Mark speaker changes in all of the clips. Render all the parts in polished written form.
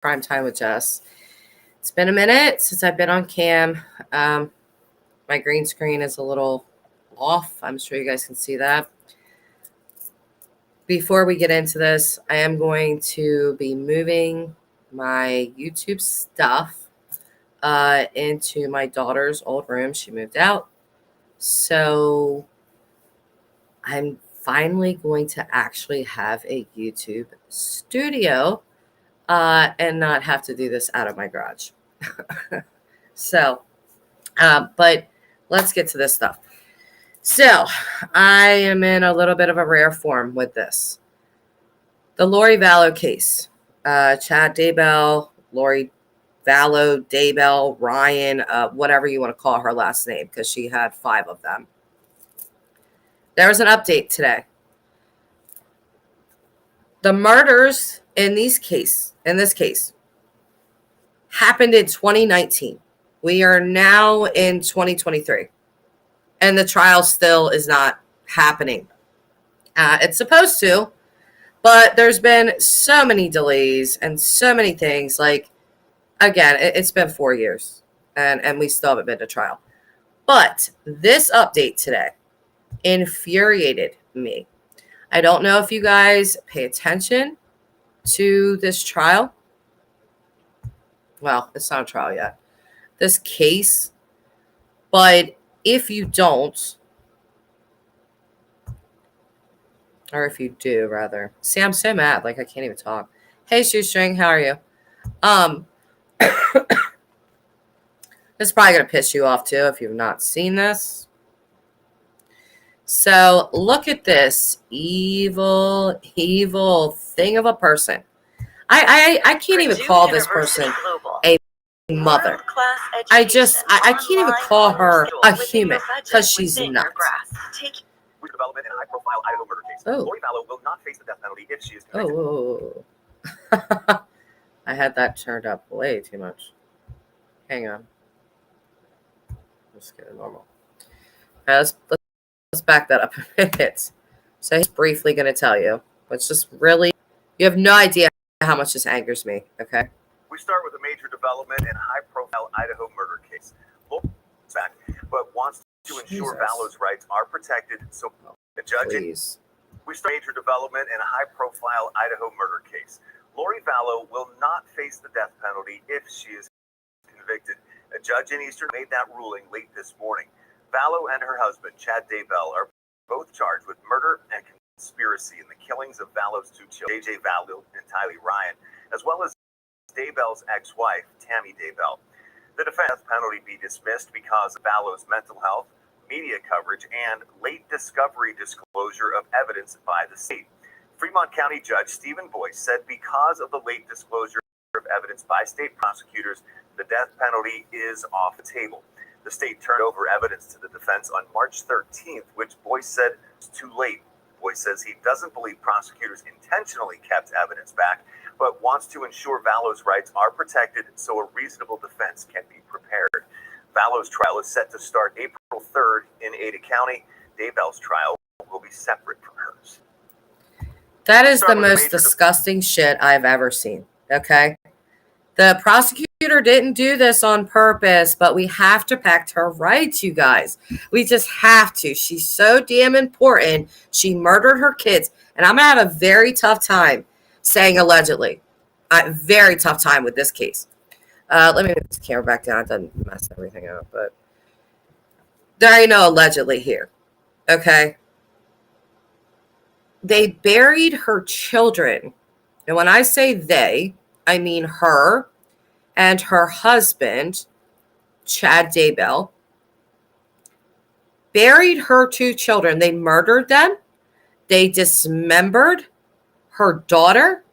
Speaker 1: Prime Time with Jess. It's been a minute since I've been on cam. My green screen is a little off. I'm sure you guys can see that. Before we get into this, I am going to be moving my YouTube stuff into my daughter's old room. She moved out. So I'm finally going to actually have a YouTube studio and not have to do this out of my garage. So, but let's get to this stuff. So I am in a little bit of a rare form with this. The Lori Vallow case. Chad Daybell, Lori Vallow, Daybell, Ryan, whatever you want to call her last name, because she had 5 of them. There was an update today. The murders in this case, happened in 2019. We are now in 2023. And the trial still is not happening. It's supposed to, but there's been so many delays and so many things. Like, again, it's been 4 years, and we still haven't been to trial. But this update today infuriated me. I don't know if you guys pay attention to this trial. Well, it's not a trial yet. This case. But if you don't, or if you do, rather. See, I'm so mad. Like, I can't even talk. Hey, Shoestring, how are you? This is probably going to piss you off, too, if you've not seen this. So, look at this evil thing of a person. I can't even call this person a mother. I can't even call her a human because she's nuts.
Speaker 2: Development in a high-profile Idaho murder case. Lori Vallow will not face the death penalty if she is convicted.
Speaker 1: Oh. I had that turned up way too much. Hang on. Let's get it normal. All right, let's back that up a minute. So he's briefly going to tell you, but it's just really, you have no idea how much this angers me, okay?
Speaker 2: We start with a major development in a high-profile Idaho murder case. Back, but wants to ensure Vallow's rights are protected. So the judge.
Speaker 1: Please.
Speaker 2: We start a major development in a high-profile Idaho murder case. Lori Vallow will not face the death penalty if she is convicted. A judge in Eastern made that ruling late this morning. Vallow and her husband, Chad Daybell, are both charged with murder and conspiracy in the killings of Vallow's 2 children, J.J. Vallow and Tylee Ryan, as well as Daybell's ex-wife, Tammy Daybell. The defense penalty be dismissed because of Vallow's mental health, media coverage, and late discovery disclosure of evidence by the state. Fremont County Judge Stephen Boyce said because of the late disclosure of evidence by state prosecutors, the death penalty is off the table. The state turned over evidence to the defense on March 13th, which Boyce said was too late. Boyce says he doesn't believe prosecutors intentionally kept evidence back, but wants to ensure Vallow's rights are protected so a reasonable defense can be prepared. Vallow's trial is set to start April 3rd in Ada County. Daybell's trial will be separate from hers.
Speaker 1: That is the most disgusting shit I've ever seen, okay? The prosecutor didn't do this on purpose, but we have to protect her rights, you guys. We just have to. She's so damn important. She murdered her kids. And I'm going to have a very tough time saying allegedly. Very tough time with this case. Let me move this camera back down. It doesn't mess everything up. But there ain't no allegedly here. Okay? They buried her children. And when I say they, I mean her and her husband, Chad Daybell, buried her 2 children. They murdered them. They dismembered her daughter.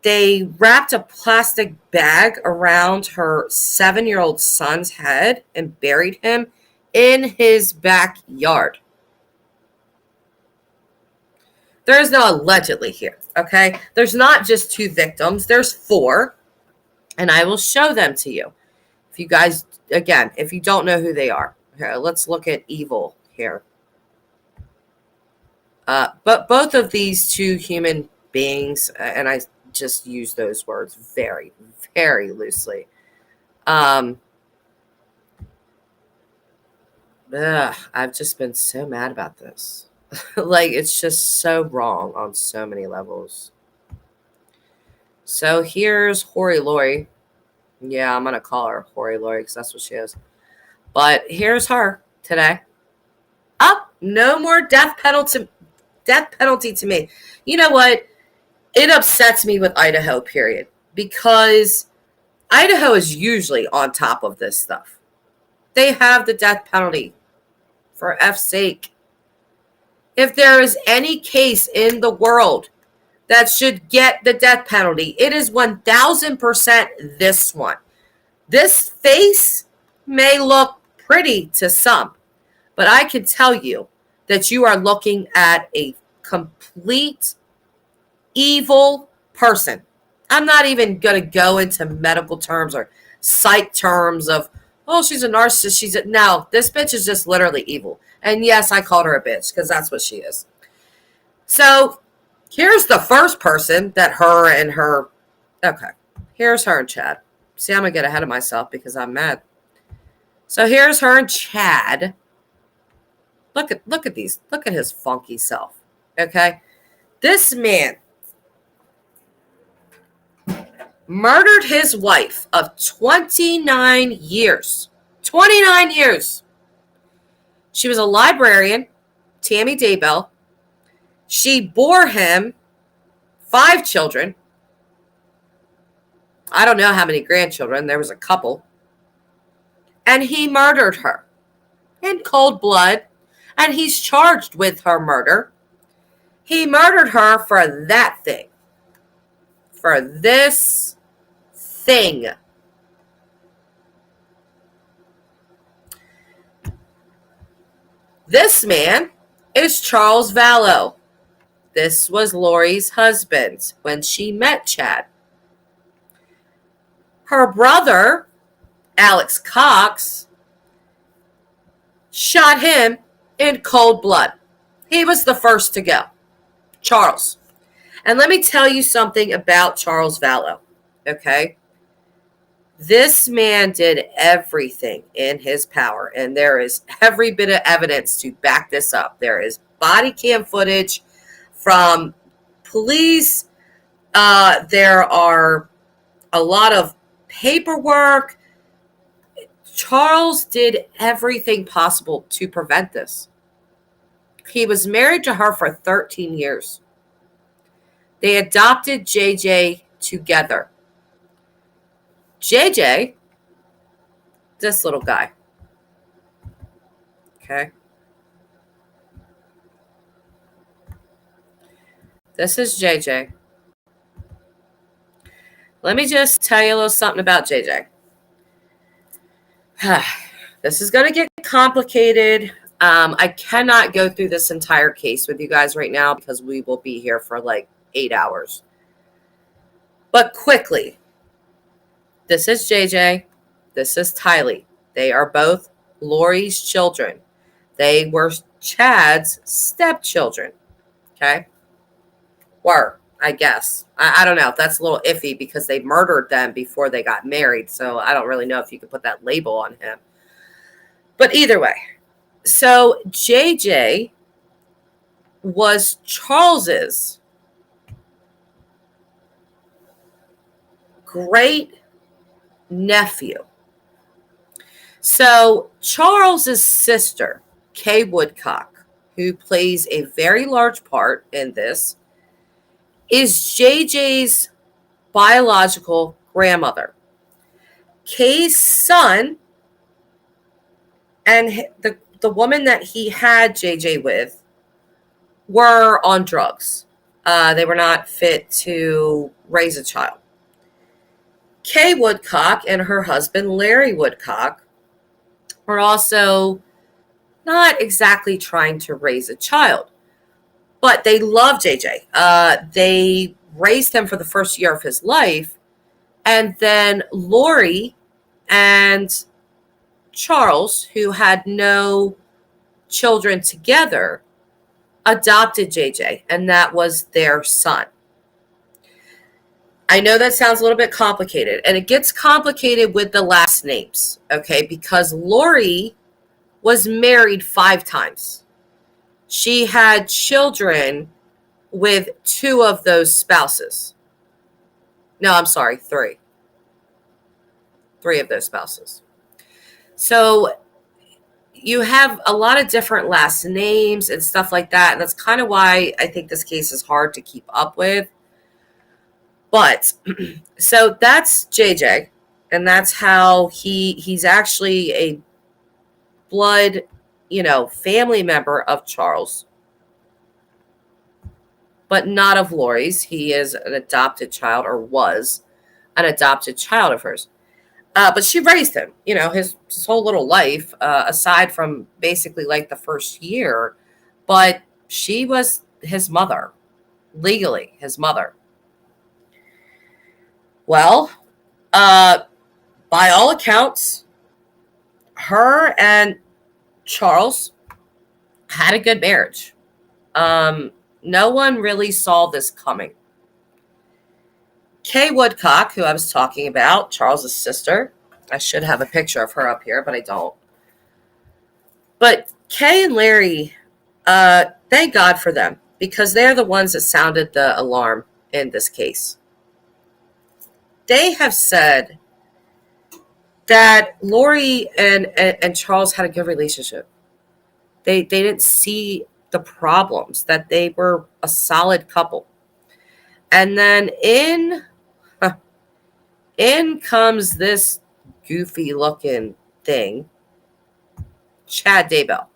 Speaker 1: They wrapped a plastic bag around her 7-year-old son's head and buried him in his backyard. There is no allegedly here, okay? There's not just 2 victims. There's 4, and I will show them to you. If you guys, again, if you don't know who they are. Here, let's look at evil here. But both of these 2 human beings, and I just use those words very, very loosely. I've just been so mad about this. Like, it's just so wrong on so many levels. So here's Hori Lori. Yeah, I'm going to call her Hori Lori because that's what she is. But here's her today. No more death penalty to me. You know what? It upsets me with Idaho, period. Because Idaho is usually on top of this stuff. They have the death penalty. For F's sake. If there is any case in the world that should get the death penalty, it is 1,000% this one. This face may look pretty to some, but I can tell you that you are looking at a complete evil person. I'm not even going to go into medical terms or psych terms of, oh, she's a narcissist. No, this bitch is just literally evil. And yes, I called her a bitch because that's what she is. So here's the first person that her and her, okay, here's her and Chad. See, I'm going to get ahead of myself because I'm mad. So here's her and Chad. Look at these. Look at his funky self. Okay. This man murdered his wife of 29 years. 29 years. She was a librarian, Tammy Daybell. She bore him 5 children. I don't know how many grandchildren. There was a couple. And he murdered her in cold blood. And he's charged with her murder. He murdered her for that thing. For this thing. This man is Charles Vallow. This was Lori's husband when she met Chad. Her brother, Alex Cox, shot him in cold blood. He was the first to go. Charles. And let me tell you something about Charles Vallow. Okay? This man did everything in his power, and there is every bit of evidence to back this up. There is body cam footage from police. There are a lot of paperwork. Charles did everything possible to prevent this. He was married to her for 13 years. They adopted JJ together. JJ, this little guy. Okay. This is JJ. Let me just tell you a little something about JJ. This is going to get complicated. I cannot go through this entire case with you guys right now because we will be here for like 8 hours. But quickly, this is JJ. This is Tylee. They are both Lori's children. They were Chad's stepchildren. Okay? Were, I guess. I don't know. That's a little iffy because they murdered them before they got married. So I don't really know if you could put that label on him. But either way. So JJ was Charles's great nephew. So Charles's sister, Kay Woodcock, who plays a very large part in this, is JJ's biological grandmother. Kay's son and the woman that he had JJ with were on drugs. They were not fit to raise a child. Kay Woodcock and her husband, Larry Woodcock, were also not exactly trying to raise a child, but they loved JJ. They raised him for the first year of his life, and then Lori and Charles, who had no children together, adopted JJ, and that was their son. I know that sounds a little bit complicated, and it gets complicated with the last names, okay? Because Lori was married 5 times. She had children with 2 of those spouses. No, I'm sorry, 3. 3 of those spouses. So you have a lot of different last names and stuff like that, and that's kind of why I think this case is hard to keep up with. But so that's JJ, and that's how he's actually a blood, family member of Charles, but not of Lori's. He is an adopted child, or was an adopted child of hers. But she raised him, his whole little life, aside from basically like the first year. But she was his mother, legally his mother. Well, by all accounts, her and Charles had a good marriage. No one really saw this coming. Kay Woodcock, who I was talking about, Charles's sister. I should have a picture of her up here, but I don't. But Kay and Larry, thank God for them, because they're the ones that sounded the alarm in this case. They have said that Lori and Charles had a good relationship. They didn't see the problems, that they were a solid couple. And then in comes this goofy looking thing, Chad Daybell.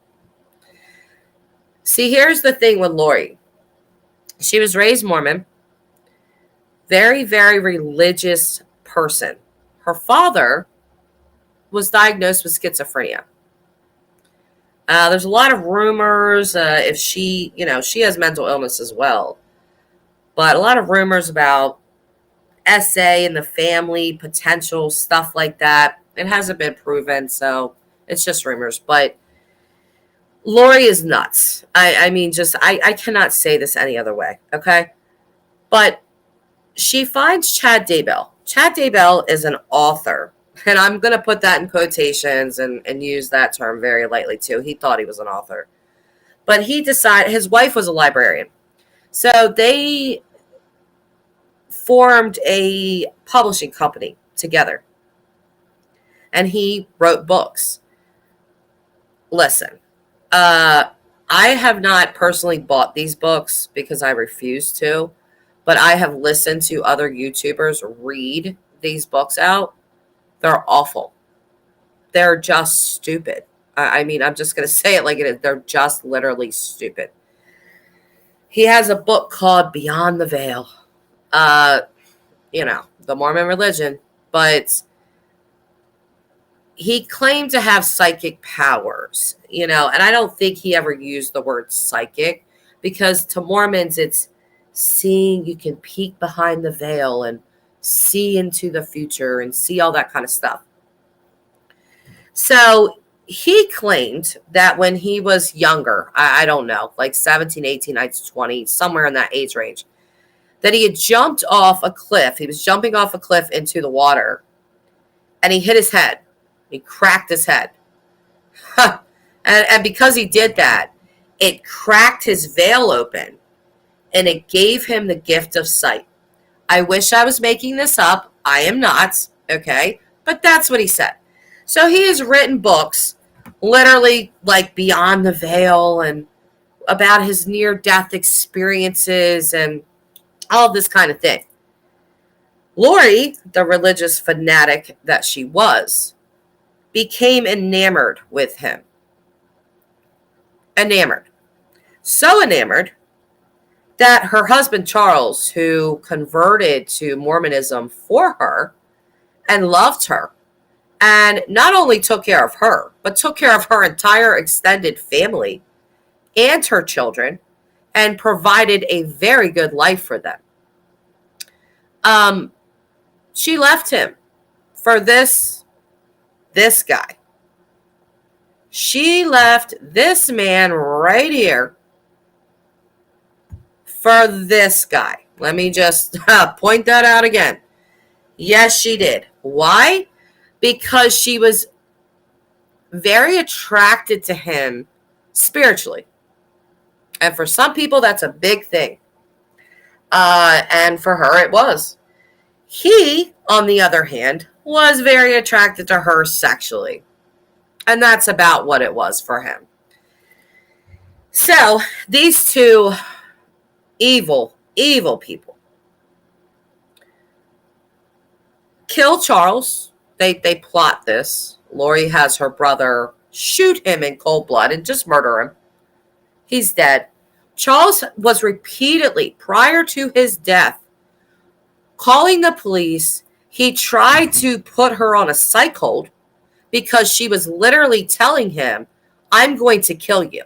Speaker 1: See, here's the thing with Lori. She was raised Mormon, very, very religious person. Her father was diagnosed with schizophrenia. There's a lot of rumors if she has mental illness as well. But a lot of rumors about SA in the family, potential stuff like that. It hasn't been proven, so it's just rumors. But Lori is nuts. I cannot say this any other way, okay? But she finds Chad Daybell. Chad Daybell is an author. And I'm going to put that in quotations and use that term very lightly, too. He thought he was an author. But he decided, his wife was a librarian. So they formed a publishing company together. And he wrote books. Listen, I have not personally bought these books because I refuse to. But I have listened to other YouTubers read these books out. They're awful. They're just stupid. I'm just going to say it like it is. They're just literally stupid. He has a book called Beyond the Veil. The Mormon religion. But he claimed to have psychic powers, and I don't think he ever used the word psychic, because to Mormons, it's seeing, you can peek behind the veil and see into the future and see all that kind of stuff. So he claimed that when he was younger, I don't know, like 17, 18, 19, 20, somewhere in that age range, that he had jumped off a cliff. He was jumping off a cliff into the water, and he hit his head. He cracked his head. And because he did that, it cracked his veil open, and it gave him the gift of sight. I wish I was making this up. I am not, okay? But that's what he said. So he has written books, literally like Beyond the Veil, and about his near-death experiences and all this kind of thing. Lori, the religious fanatic that she was, became enamored with him. Enamored. So enamored that her husband, Charles, who converted to Mormonism for her and loved her, and not only took care of her, but took care of her entire extended family and her children, and provided a very good life for them. She left him for this guy. She left this man right here for this guy. Let me just point that out again. Yes, she did. Why? Because she was very attracted to him spiritually. And for some people, that's a big thing. And for her, it was. He, on the other hand, was very attracted to her sexually. And that's about what it was for him. So, these two evil people kill Charles. They plot this. Lori has her brother shoot him in cold blood and just murder him. He's dead. Charles was repeatedly, prior to his death, calling the police. He tried to put her on a psych hold because she was literally telling him, I'm going to kill you.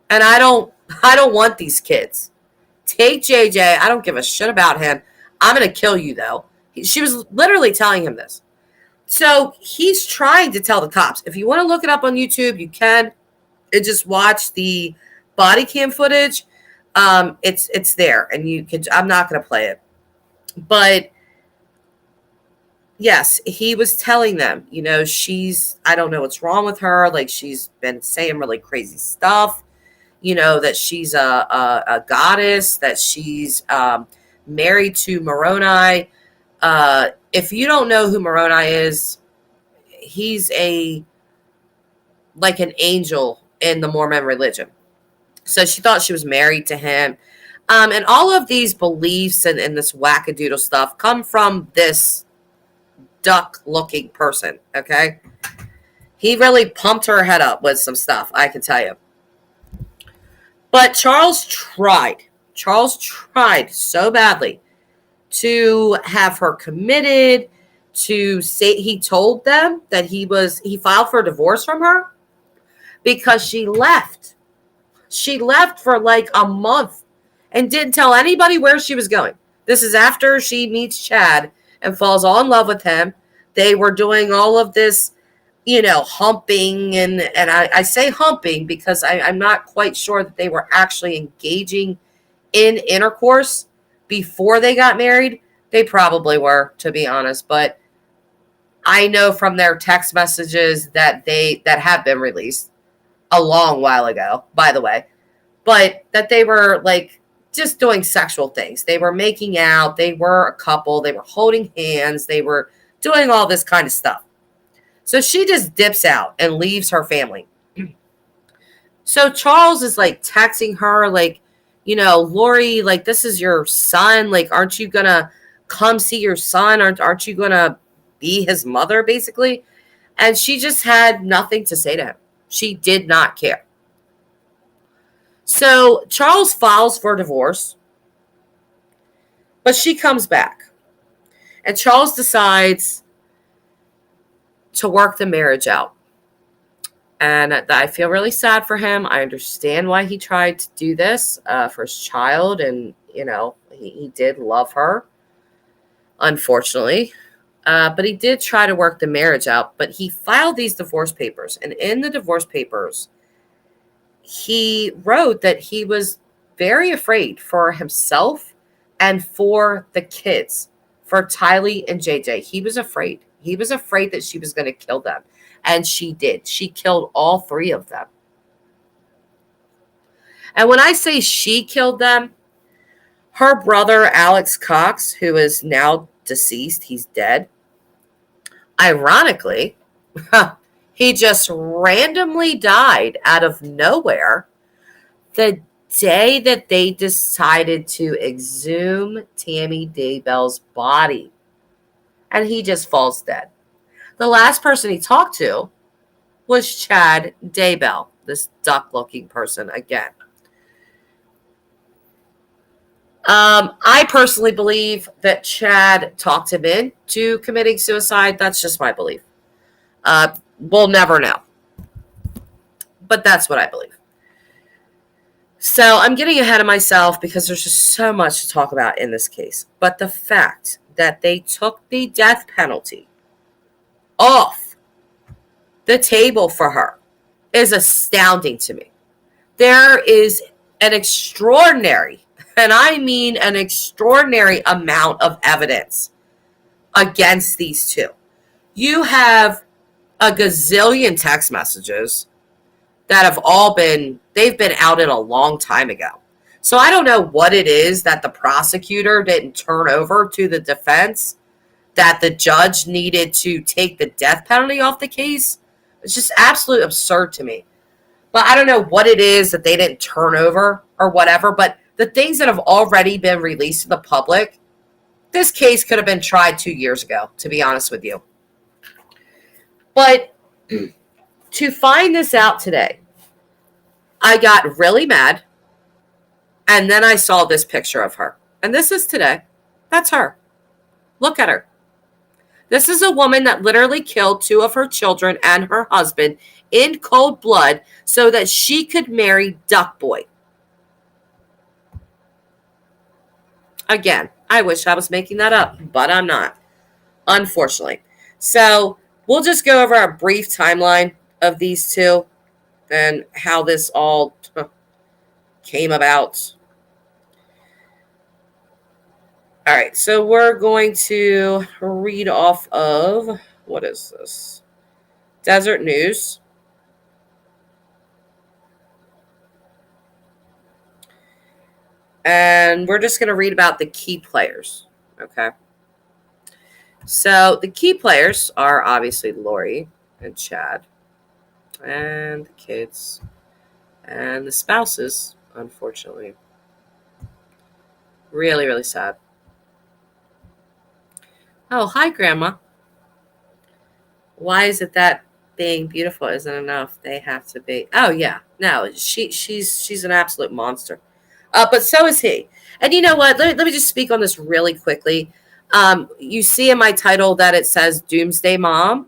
Speaker 1: And I don't want these kids. Take JJ. I don't give a shit about him. I'm going to kill you, though. She was literally telling him this. So he's trying to tell the cops. If you want to look it up on YouTube, you can. And just watch the body cam footage. It's there. And you can. I'm not going to play it. But yes, he was telling them, I don't know what's wrong with her. Like, she's been saying really crazy stuff. That she's a goddess, that she's married to Moroni. If you don't know who Moroni is, he's like an angel in the Mormon religion. So she thought she was married to him. And all of these beliefs and this wackadoodle stuff come from this duck-looking person, okay? He really pumped her head up with some stuff, I can tell you. But Charles tried so badly to have her committed, to say, he told them that he filed for divorce from her because she left. She left for like a month and didn't tell anybody where she was going. This is after she meets Chad and falls all in love with him. They were doing all of this, humping. And I say humping because I'm not quite sure that they were actually engaging in intercourse before they got married. They probably were, to be honest. But I know from their text messages that have been released a long while ago, by the way, but that they were like just doing sexual things. They were making out. They were a couple. They were holding hands. They were doing all this kind of stuff. So she just dips out and leaves her family. So Charles is like texting her like, Lori, like, this is your son. Like, aren't you going to come see your son? Aren't you going to be his mother, basically? And she just had nothing to say to him. She did not care. So Charles files for divorce, but she comes back. And Charles decides to work the marriage out. And I feel really sad for him. I understand why he tried to do this for his child. And, he did love her, unfortunately. But he did try to work the marriage out. But he filed these divorce papers. And in the divorce papers, he wrote that he was very afraid for himself and for the kids, for Tylee and JJ. He was afraid. He was afraid that she was going to kill them. And she did. She killed all three of them. And when I say she killed them, her brother, Alex Cox, who is now deceased, he's dead. Ironically, he just randomly died out of nowhere the day that they decided to exhume Tammy Daybell's body. And he just falls dead. The last person he talked to was Chad Daybell, this duck-looking person again. I personally believe that Chad talked him into committing suicide. That's just my belief. We'll never know. But that's what I believe. So I'm getting ahead of myself because there's just so much to talk about in this case. But the fact that they took the death penalty off the table for her is astounding to me. There is an extraordinary and I mean an extraordinary amount of evidence against these two. You have a gazillion text messages that have they've been outed a long time ago. So I don't know what it is that the prosecutor didn't turn over to the defense that the judge needed to take the death penalty off the case. It's just absolutely absurd to me. But I don't know what it is that they didn't turn over or whatever, but the things that have already been released to the public, this case could have been tried 2 years ago, to be honest with you. But to find this out today, I got really mad, and then I saw this picture of her. And this is today. That's her. Look at her. This is a woman that literally killed 2 of her children and her husband in cold blood so that she could marry Duck Boy. Again, I wish I was making that up, but I'm not, unfortunately. So we'll just go over a brief timeline of these two and how this all came about. All right, so we're going to read off of, what is this? Desert News. And we're just going to read about the key players, okay? So the key players are obviously Lori and Chad and the kids and the spouses, unfortunately. Really, really sad. Oh, hi, Grandma. Why is it that being beautiful isn't enough? They have to be. Oh, yeah. No, she's an absolute monster. But so is he. And you know what? Let me just speak on this really quickly. You see in my title that it says Doomsday Mom.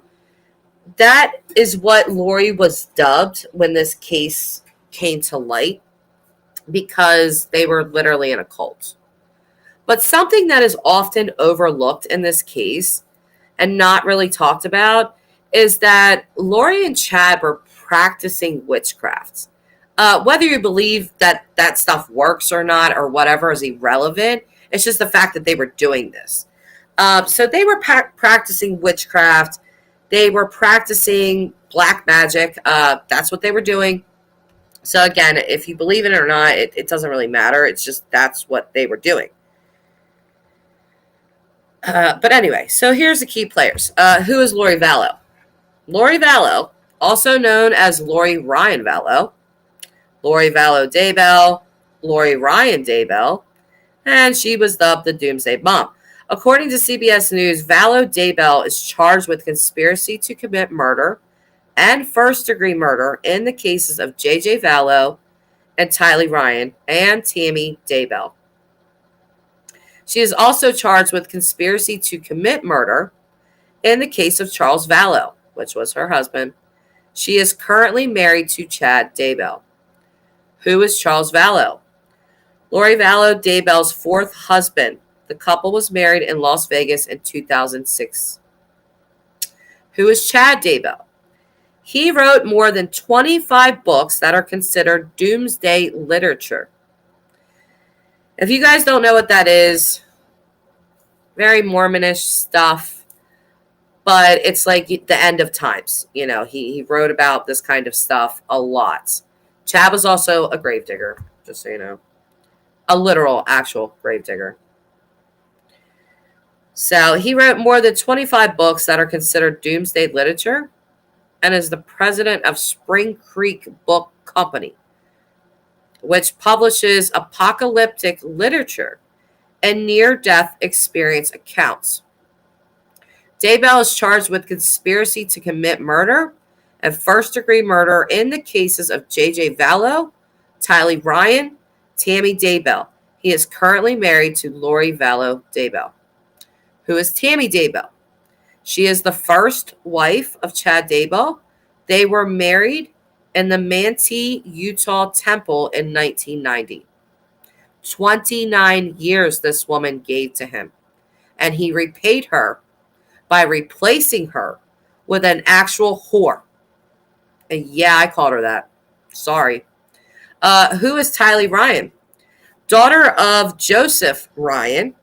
Speaker 1: That is what Lori was dubbed when this case came to light, because they were literally in a cult. But something that is often overlooked in this case and not really talked about is that Lori and Chad were practicing witchcraft. Whether you believe that that stuff works or not or whatever is irrelevant. It's just the fact that they were doing this. So they were practicing witchcraft. They were practicing black magic. That's what they were doing. So again, if you believe in it or not, it doesn't really matter. It's just that's what they were doing. But anyway, so here's the key players. Who is Lori Vallow? Lori Vallow, also known as Lori Ryan Vallow, Lori Vallow Daybell, Lori Ryan Daybell, and she was dubbed the Doomsday Mom. According to CBS News, Vallow Daybell is charged with conspiracy to commit murder and first-degree murder in the cases of J.J. Vallow and Tylee Ryan and Tammy Daybell. She is also charged with conspiracy to commit murder in the case of Charles Vallow, which was her husband. She is currently married to Chad Daybell. Who is Charles Vallow? Lori Vallow Daybell's 4th husband. The couple was married in Las Vegas in 2006. Who is Chad Daybell? He wrote more than 25 books that are considered doomsday literature. If you guys don't know what that is, very Mormonish stuff, but it's like the end of times. You know, he wrote about this kind of stuff a lot. Chad was also a gravedigger, just so you know. A literal, actual gravedigger. So he wrote more than 25 books that are considered doomsday literature and is the president of Spring Creek Book Company, which publishes apocalyptic literature and near-death experience accounts. Daybell is charged with conspiracy to commit murder and first-degree murder in the cases of J.J. Vallow, Tylee Ryan, Tammy Daybell. He is currently married to Lori Vallow Daybell. Who is Tammy Daybell? She is the first wife of Chad Daybell. They were married in the Manti, Utah temple in 1990. 29 years this woman gave to him, and he repaid her by replacing her with an actual whore. And yeah, I called her that. Sorry. Who is Tylee Ryan? daughter of Joseph Ryan.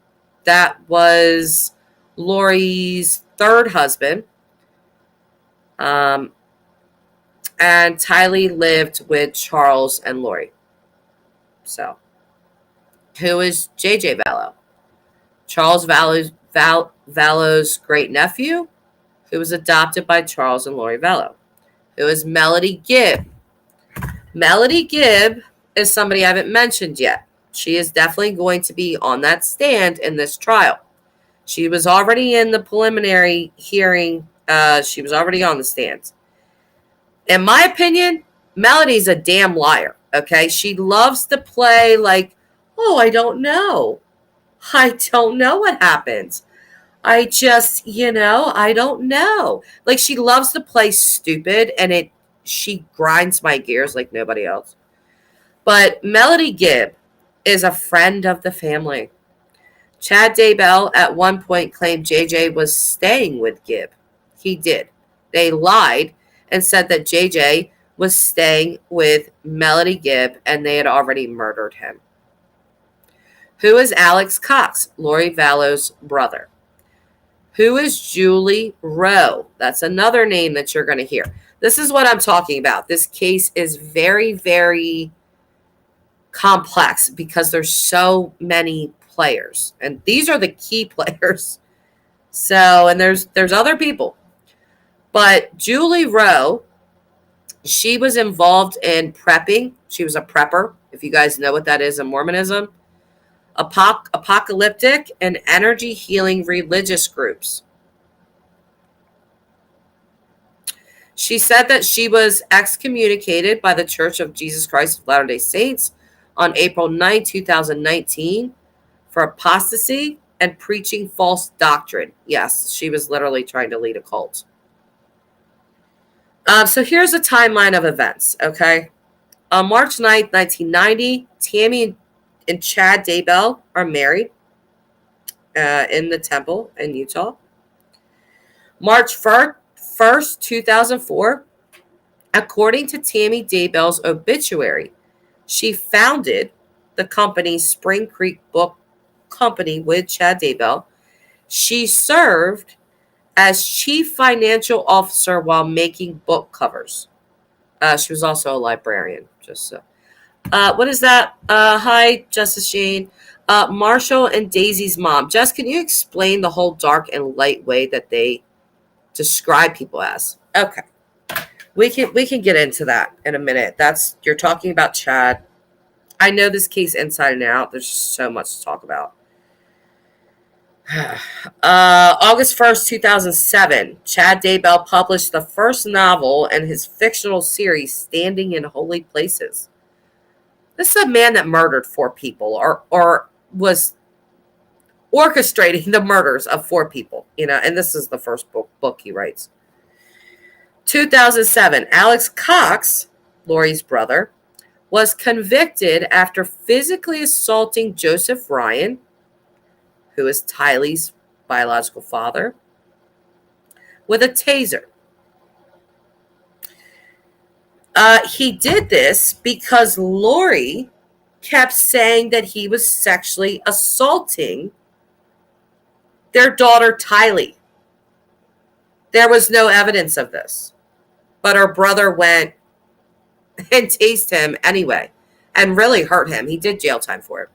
Speaker 1: That was Lori's third husband. And Tylee lived with Charles and Lori. So, who is JJ Vallow? Charles Vallow's great nephew, who was adopted by Charles and Lori Vallow. Who is Melody Gibb? Melody Gibb is somebody I haven't mentioned yet. She is definitely going to be on that stand in this trial. She was already in the preliminary hearing. She was already on the stand. In my opinion, Melody's a damn liar, okay? She loves to play like, oh, I don't know. I don't know what happened. I just, I don't know. Like, she loves to play stupid, and she grinds my gears like nobody else. But Melody Gibb is a friend of the family. Chad Daybell at one point claimed JJ was staying with Gibb. He did. They lied and said that JJ was staying with Melody Gibb and they had already murdered him. Who is Alex Cox, Lori Vallow's brother? Who is Julie Rowe? That's another name that you're going to hear. This is what I'm talking about. This case is very, very complex because there's so many players. And these are the key players. So, and there's other people. But Julie Rowe, she was involved in prepping. She was a prepper, if you guys know what that is in Mormonism. Apocalyptic and energy healing religious groups. She said that she was excommunicated by the Church of Jesus Christ of Latter-day Saints on April 9, 2019 for apostasy and preaching false doctrine. Yes, she was literally trying to lead a cult. So here's a timeline of events, okay? On March 9th, 1990, Tammy and Chad Daybell are married in the temple in Utah. March 1st, 2004, according to Tammy Daybell's obituary, she founded the company Spring Creek Book Company with Chad Daybell. She served as chief financial officer while making book covers. She was also a librarian, just so. What is that? Hi, Justice Shane. Marshall and Daisy's mom. Jess, can you explain the whole dark and light way that they describe people as? Okay. We can get into that in a minute. You're talking about Chad. I know this case inside and out. There's so much to talk about. August 1st, 2007, Chad Daybell published the first novel in his fictional series, Standing in Holy Places. This is a man that murdered 4 people or was orchestrating the murders of 4 people, and this is the first book he writes. 2007, Alex Cox, Lori's brother, was convicted after physically assaulting Joseph Ryan, who is Tylee's biological father, with a taser. He did this because Lori kept saying that he was sexually assaulting their daughter, Tylee. There was no evidence of this. But her brother went and tased him anyway and really hurt him. He did jail time for it.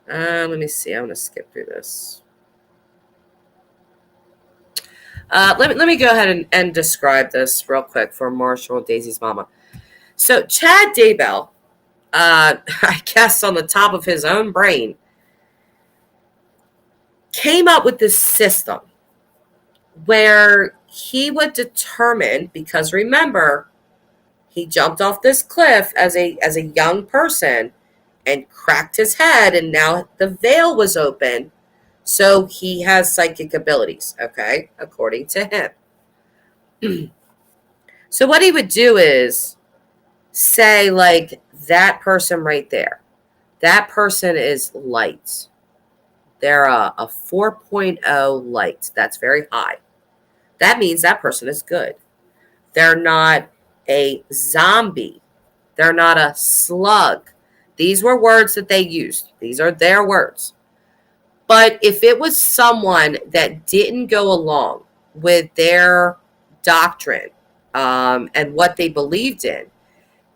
Speaker 1: Let me see. I'm going to skip through this. Let me go ahead and describe this real quick for Marshall and Daisy's mama. So Chad Daybell, I guess on the top of his own brain, came up with this system where he would determine, because remember, he jumped off this cliff as a young person and cracked his head, and now the veil was open. So he has psychic abilities, okay, according to him. So what he would do is say, like, that person right there, that person is light. They're a 4.0 light. That's very high. That means that person is good. They're not a zombie. They're not a slug. These were words that they used. These are their words. But if it was someone that didn't go along with their doctrine and what they believed in,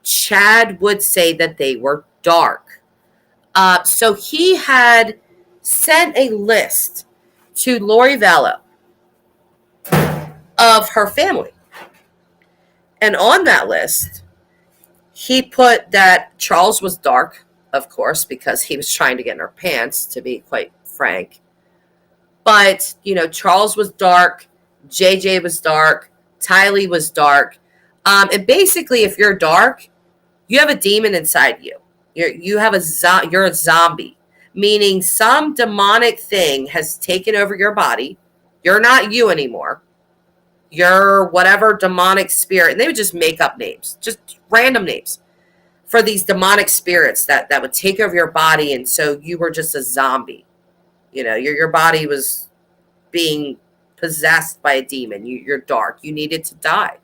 Speaker 1: Chad would say that they were dark. So he had sent a list to Lori Vallow of her family. And on that list, he put that Charles was dark, of course, because he was trying to get in her pants, to be quite frank. But, Charles was dark, JJ was dark, Tylee was dark. And basically, if you're dark, you have a demon inside you. You're a zombie, meaning some demonic thing has taken over your body. You're not you anymore. You're whatever demonic spirit. And they would just make up names, just random names for these demonic spirits that would take over your body. And so you were just a zombie. Your body was being possessed by a demon. You're dark. You needed to die.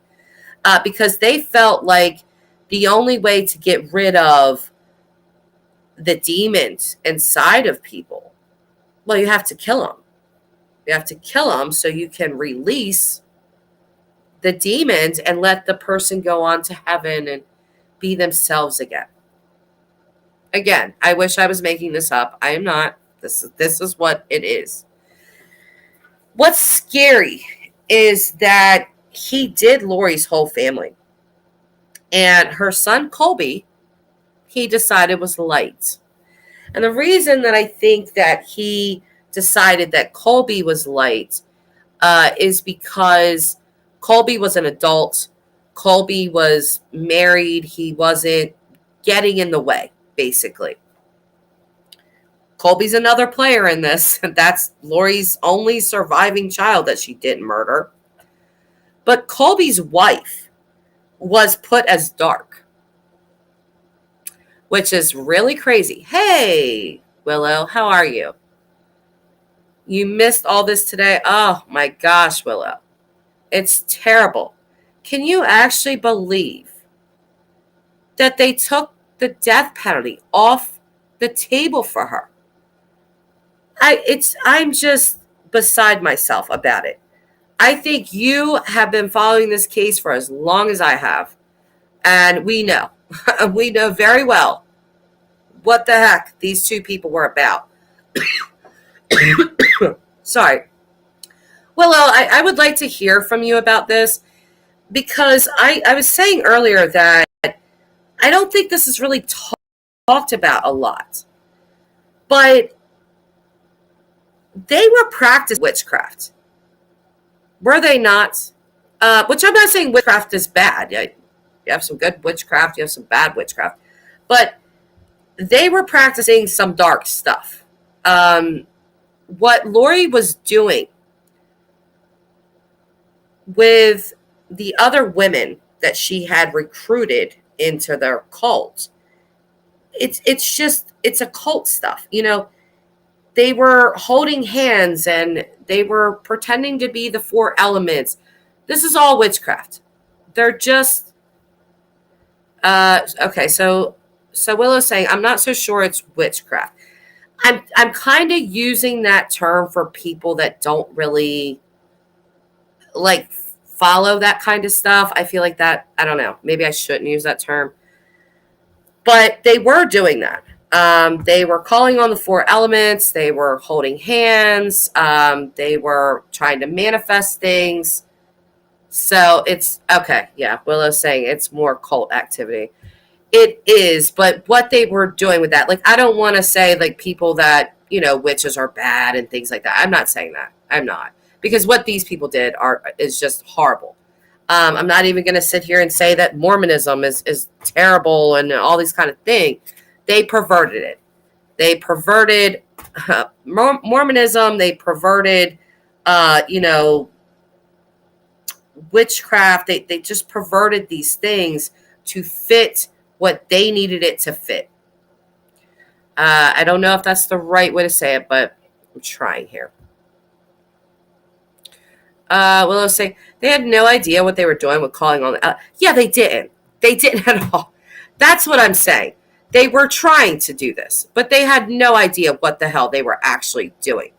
Speaker 1: Because they felt like the only way to get rid of the demons inside of people, well, you have to kill them. You have to kill them so you can release the demons and let the person go on to heaven and be themselves again. Again, I wish I was making this up. I am not. This is what it is. What's scary is that he did Lori's whole family. And her son, Colby, he decided was light. And the reason that I think that he decided that Colby was light is because Colby was an adult. Colby was married. He wasn't getting in the way, basically. Colby's another player in this. That's Lori's only surviving child that she didn't murder. But Colby's wife was put as dark, which is really crazy. Hey, Willow, how are you? You missed all this today? Oh, my gosh, Willow. It's terrible. Can you actually believe that they took the death penalty off the table for her? I'm just beside myself about it. I think you have been following this case for as long as I have. And we know. We know very well what the heck these two people were about. Sorry. Well, I would like to hear from you about this because I was saying earlier that I don't think this is really talked about a lot. But they were practicing witchcraft. Were they not? Which I'm not saying witchcraft is bad. You have some good witchcraft, you have some bad witchcraft. But they were practicing some dark stuff. What Lori was doing with the other women that she had recruited into their cult, it's occult stuff. They were holding hands and they were pretending to be the four elements. This is all witchcraft. They're just okay. So Willow's saying I'm not so sure it's witchcraft. I'm kind of using that term for people that don't really like follow that kind of stuff. I feel like that, I don't know, maybe I shouldn't use that term. But they were doing that. They were calling on the four elements. They were holding hands. They were trying to manifest things. So it's okay. Yeah, Willow's saying it's more cult activity. It is, but what they were doing with that, like, I don't want to say like people that, witches are bad and things like that. I'm not saying that. I'm not. Because what these people did is just horrible. I'm not even going to sit here and say that Mormonism is terrible and all these kind of things. They perverted it. They perverted Mormonism. They perverted, witchcraft. They just perverted these things to fit what they needed it to fit. I don't know if that's the right way to say it, but I'm trying here. Willow saying they had no idea what they were doing with calling on. Yeah, they didn't. They didn't at all. That's what I'm saying. They were trying to do this, but they had no idea what the hell they were actually doing.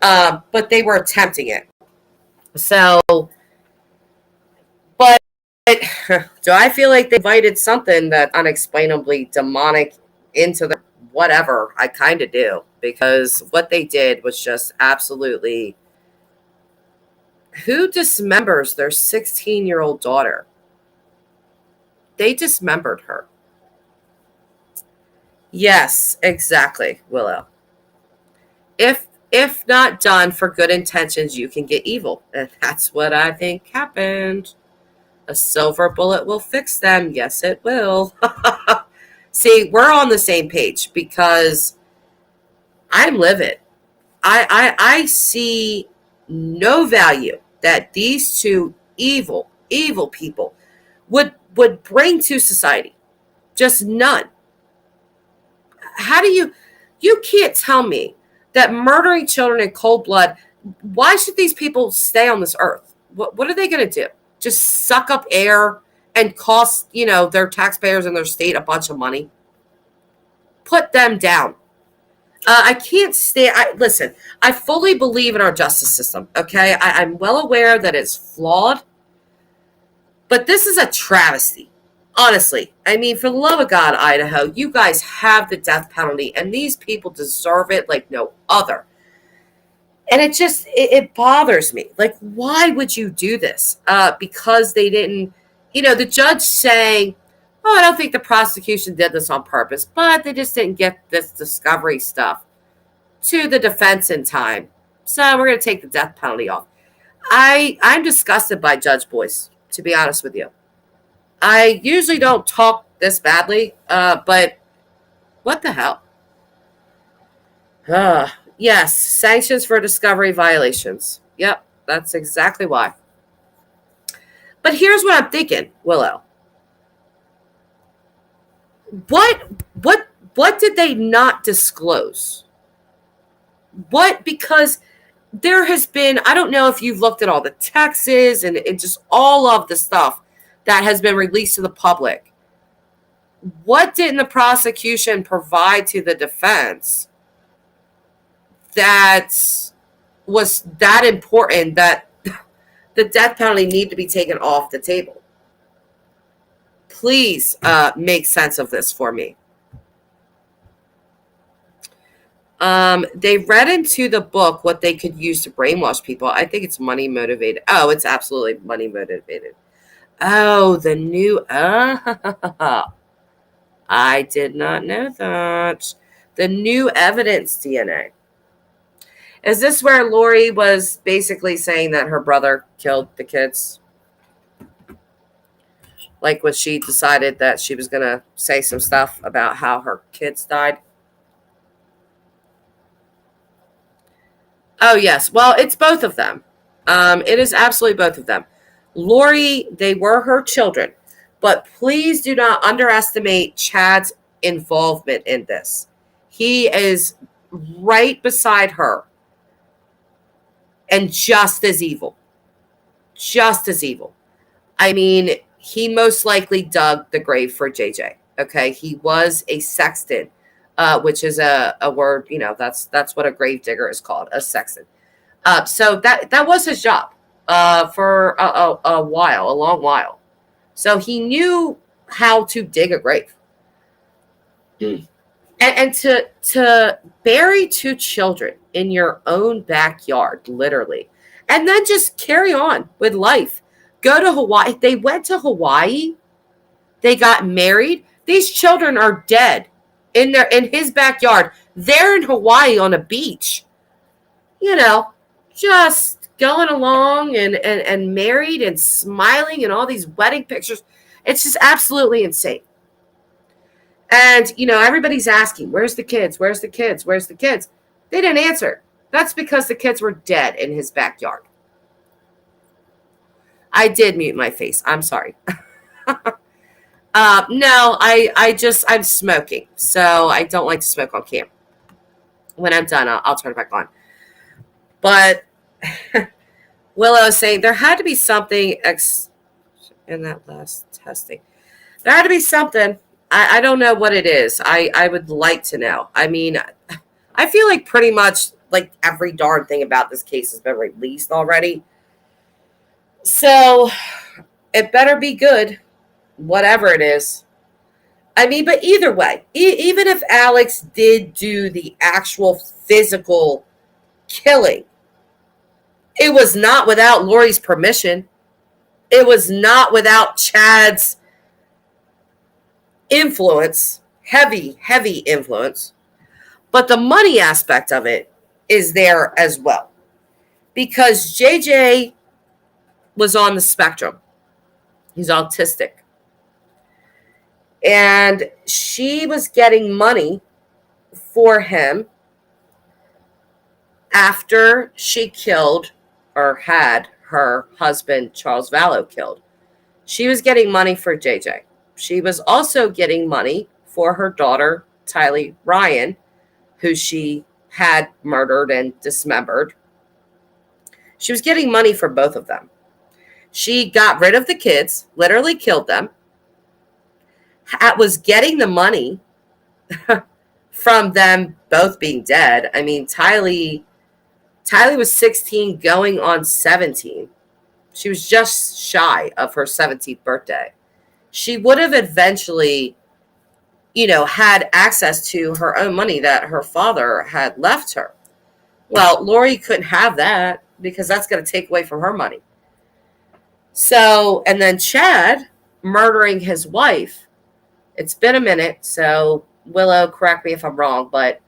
Speaker 1: But they were attempting it. So, but do I feel like they invited something that unexplainably demonic into the whatever? I kind of do, because what they did was just absolutely. Who dismembers their 16-year-old daughter? They dismembered her. Yes, exactly, Willow. If not done for good intentions, you can get evil. And that's what I think happened. A silver bullet will fix them. Yes, it will. See, we're on the same page because I'm livid. I see no value that these two evil people would bring to society. Just none. How do you can't tell me that murdering children in cold blood, why should these people stay on this earth? What are they going to do? Just suck up air and cost, their taxpayers and their state a bunch of money? Put them down. I can't stand. Listen, I fully believe in our justice system. Okay, I'm well aware that it's flawed, but this is a travesty. Honestly, I mean, for the love of God, Idaho, you guys have the death penalty, and these people deserve it like no other. And it bothers me. Like, why would you do this? Because they didn't, the judge saying, oh, I don't think the prosecution did this on purpose, but they just didn't get this discovery stuff to the defense in time. So we're going to take the death penalty off. I'm disgusted by Judge Boyce, to be honest with you. I usually don't talk this badly, but what the hell? Yes, sanctions for discovery violations. Yep, that's exactly why. But here's what I'm thinking, Willow. What did they not disclose? What? Because there has been, I don't know if you've looked at all the texts and just all of the stuff that has been released to the public. What didn't the prosecution provide to the defense that was that important that the death penalty need to be taken off the table? Please make sense of this for me. They read into the book what they could use to brainwash people. I think it's money motivated. Oh, it's absolutely money motivated. Oh, the new. I did not know that. The new evidence DNA. Is this where Lori was basically saying that her brother killed the kids? Like when she decided that she was going to say some stuff about how her kids died? Oh, yes. Well, it's both of them. It is absolutely both of them. Lori, they were her children. But please do not underestimate Chad's involvement in this. He is right beside her and just as evil. Just as evil. I mean, he most likely dug the grave for JJ. Okay, he was a sexton, which is a word, that's what a grave digger is called, a sexton. So that was his job for a while, a long while. So he knew how to dig a grave. And to bury two children in your own backyard, literally, and then just carry on with life. Go to Hawaii. They went to Hawaii. They got married. These children are dead in his backyard. They're in Hawaii on a beach. Just going along and married and smiling and all these wedding pictures. It's just absolutely insane. And, everybody's asking, where's the kids? Where's the kids? Where's the kids? They didn't answer. That's because the kids were dead in his backyard. I did mute my face. I'm sorry. No, I'm smoking. So I don't like to smoke on camera. When I'm done, I'll turn it back on. But Willow is saying there had to be something in that last testing. There had to be something. I don't know what it is. I would like to know. I mean, I feel like pretty much like every darn thing about this case has been released already. So it better be good, whatever it is. I mean, but either way, even if Alex did do the actual physical killing, it was not without Lori's permission. It was not without Chad's influence, heavy, heavy influence. But the money aspect of it is there as well. Because JJ was on the spectrum. He's autistic. And she was getting money for him after she killed or had her husband, Charles Vallow, killed. She was getting money for JJ. She was also getting money for her daughter, Tylee Ryan, who she had murdered and dismembered. She was getting money for both of them. She got rid of the kids, literally killed them, was getting the money from them both being dead. I mean, Tylee was 16 going on 17. She was just shy of her 17th birthday. She would have eventually, had access to her own money that her father had left her. Well, Lori couldn't have that because that's going to take away from her money. So, and then Chad murdering his wife. It's been a minute, so Willow, correct me if I'm wrong, but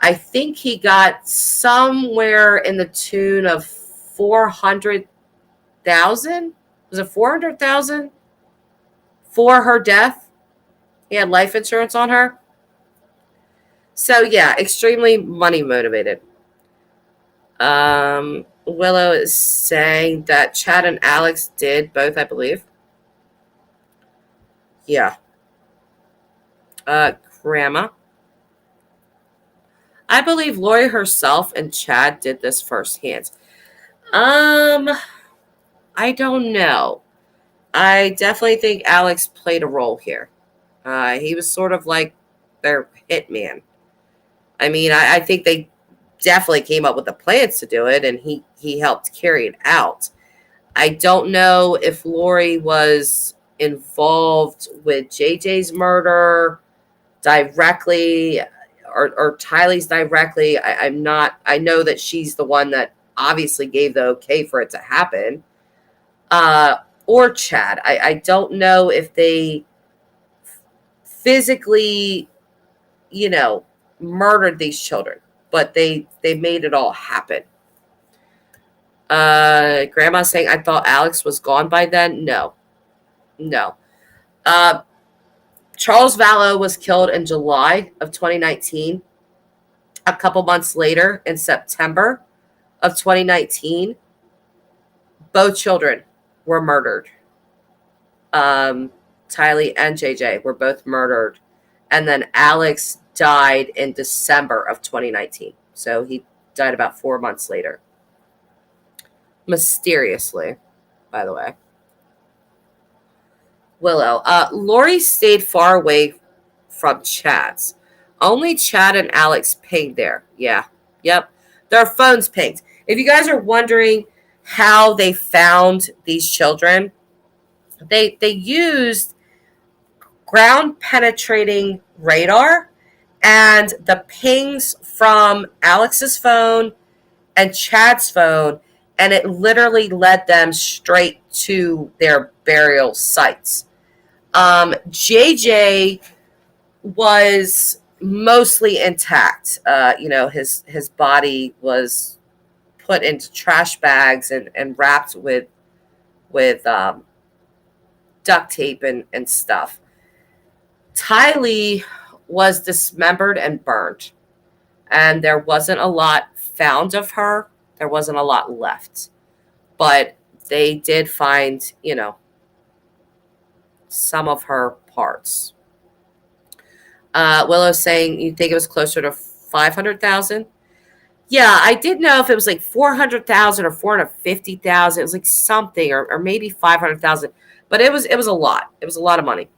Speaker 1: I think he got somewhere in the tune of 400,000. Was it 400,000 for her death? He had life insurance on her. So yeah, extremely money motivated. Willow is saying that Chad and Alex did both, I believe. Yeah. Grandma. I believe Lori herself and Chad did this firsthand. I don't know. I definitely think Alex played a role here. He was sort of like their hitman. I mean, I think they definitely came up with the plans to do it, and he helped carry it out. I don't know if Lori was involved with JJ's murder directly or Tylee's directly. I'm not. I know that she's the one that obviously gave the okay for it to happen. Or Chad. I don't know if they physically, murdered these children, but they made it all happen. Grandma's saying, I thought Alex was gone by then. No. Charles Vallow was killed in July of 2019. A couple months later, in September of 2019, both children were murdered. Tylee and JJ were both murdered. And then Alex died in December of 2019. So he died about 4 months later. Mysteriously, by the way. Willow. Lori stayed far away from Chad's. Only Chad and Alex pinged there. Yeah. Yep. Their phones pinged. If you guys are wondering how they found these children, they used ground penetrating radar and the pings from Alex's phone and Chad's phone, and it literally led them straight to their burial sites. JJ was mostly intact. His body was put into trash bags and wrapped with duct tape and stuff. Tylee was dismembered and burned, and there wasn't a lot found of her. There wasn't a lot left, but they did find, some of her parts. Willow's saying you think it was closer to 500,000. Yeah, I did know if it was like 400,000 or 450,000. It was like something, or maybe 500,000. But it was a lot. It was a lot of money.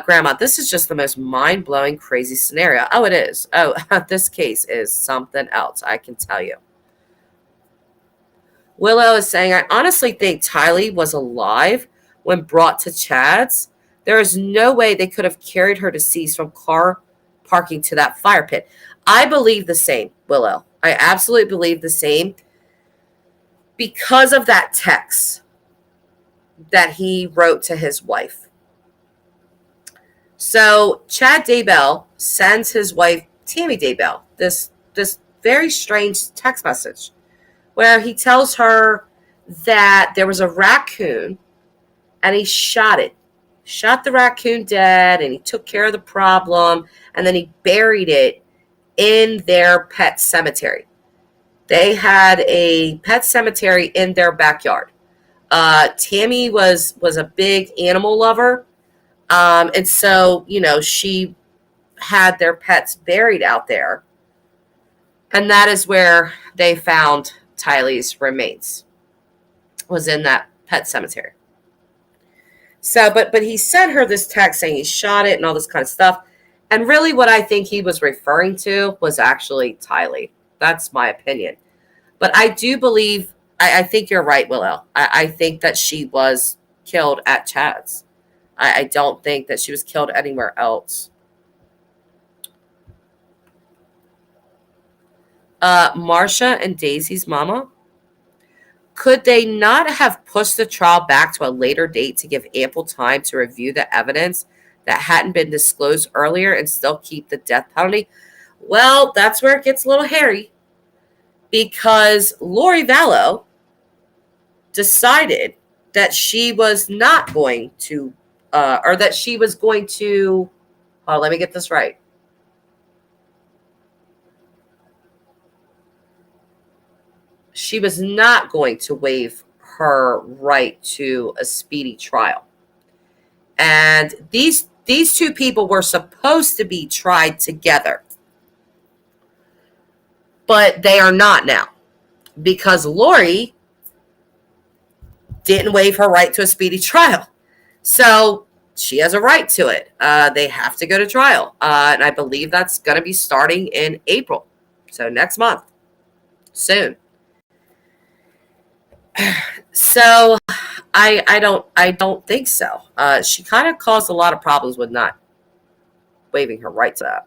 Speaker 1: Grandma, this is just the most mind-blowing, crazy scenario. Oh, it is. Oh, this case is something else, I can tell you. Willow is saying, I honestly think Tylee was alive when brought to Chad's. There is no way they could have carried her deceased from car parking to that fire pit. I believe the same, Willow. I absolutely believe the same because of that text that he wrote to his wife. So Chad Daybell sends his wife, Tammy Daybell, this very strange text message where he tells her that there was a raccoon and he shot the raccoon dead, and he took care of the problem, and then he buried it in their pet cemetery. They had a pet cemetery in their backyard. Tammy was a big animal lover, and so, she had their pets buried out there, and that is where they found Tylee's remains, was in that pet cemetery. So, but he sent her this text saying he shot it and all this kind of stuff. And really what I think he was referring to was actually Tylee. That's my opinion. But I do believe, I think you're right, Willow. I think that she was killed at Chad's. I don't think that she was killed anywhere else. Marcia and Daisy's mama. Could they not have pushed the trial back to a later date to give ample time to review the evidence that hadn't been disclosed earlier and still keep the death penalty? Well, that's where it gets a little hairy, because Lori Vallow decided that she was not going to, or that she was going to, let me get this right. She was not going to waive her right to a speedy trial. And these two people were supposed to be tried together. But they are not now, because Lori didn't waive her right to a speedy trial. So she has a right to it. They have to go to trial. And I believe that's going to be starting in April. So next month. Soon. So I don't think so. She kind of caused a lot of problems with not waiving her right to that.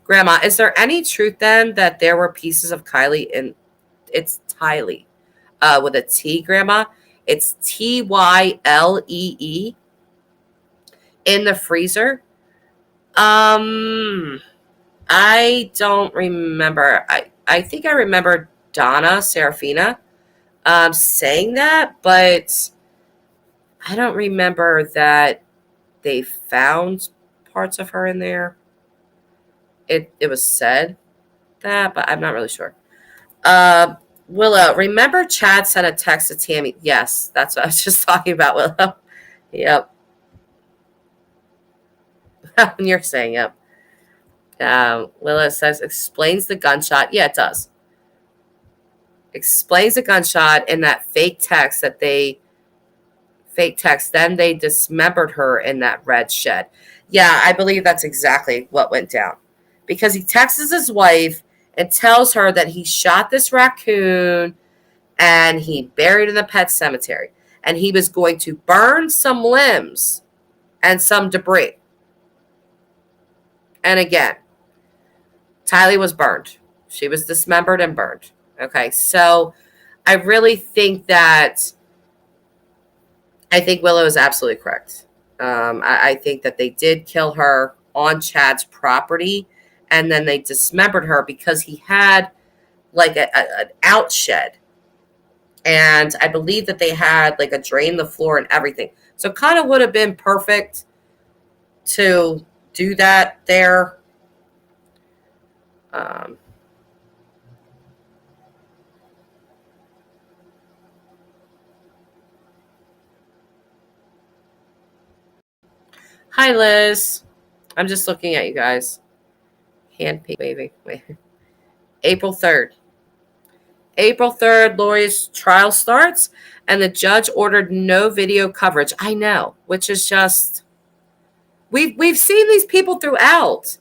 Speaker 1: Grandma, is there any truth then that there were pieces of Kylie in, it's Tylee, with a T, Grandma? It's Tyelee in the freezer. I don't remember. I think I remember Donna Serafina saying that, but I don't remember that they found parts of her in there. It was said that, but I'm not really sure. Willow, remember Chad sent a text to Tammy? Yes, that's what I was just talking about, Willow. Yep. You're saying, yep. Willow says, explains the gunshot. Yeah, it does. Explains the gunshot in that fake text then they dismembered her in that red shed. Yeah, I believe that's exactly what went down, because he texts his wife and tells her that he shot this raccoon and he buried it in the pet cemetery, and he was going to burn some limbs and some debris. And again, Tylee was burned. She was dismembered and burned. Okay, so I really think Willow is absolutely correct. I think that they did kill her on Chad's property, and then they dismembered her because he had like an outshed. And I believe that they had like a drain the floor and everything. So it kind of would have been perfect to do that there. Hi, Liz. I'm just looking at you guys. Hand waving. Wait. April 3rd. April 3rd, Lori's trial starts, and the judge ordered no video coverage. I know, which is just we've seen these people throughout.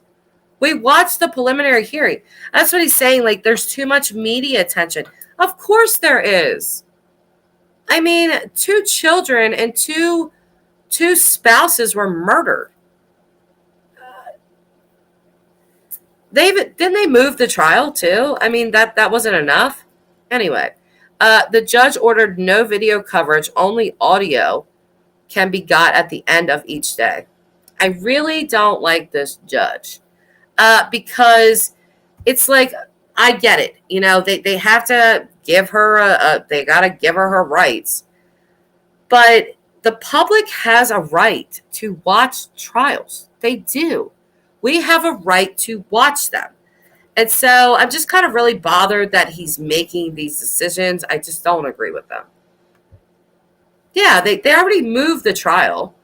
Speaker 1: We watched the preliminary hearing. That's what he's saying. Like, there's too much media attention. Of course there is. I mean, 2 children and two spouses were murdered. Didn't they move the trial too? I mean, that wasn't enough. Anyway, the judge ordered no video coverage, only audio can be got at the end of each day. I really don't like this judge because it's like, I get it. You know, they have to give her they got to give her rights. But the public has a right to watch trials. They do. We have a right to watch them. And so I'm just kind of really bothered that he's making these decisions. I just don't agree with them. Yeah, they already moved the trial.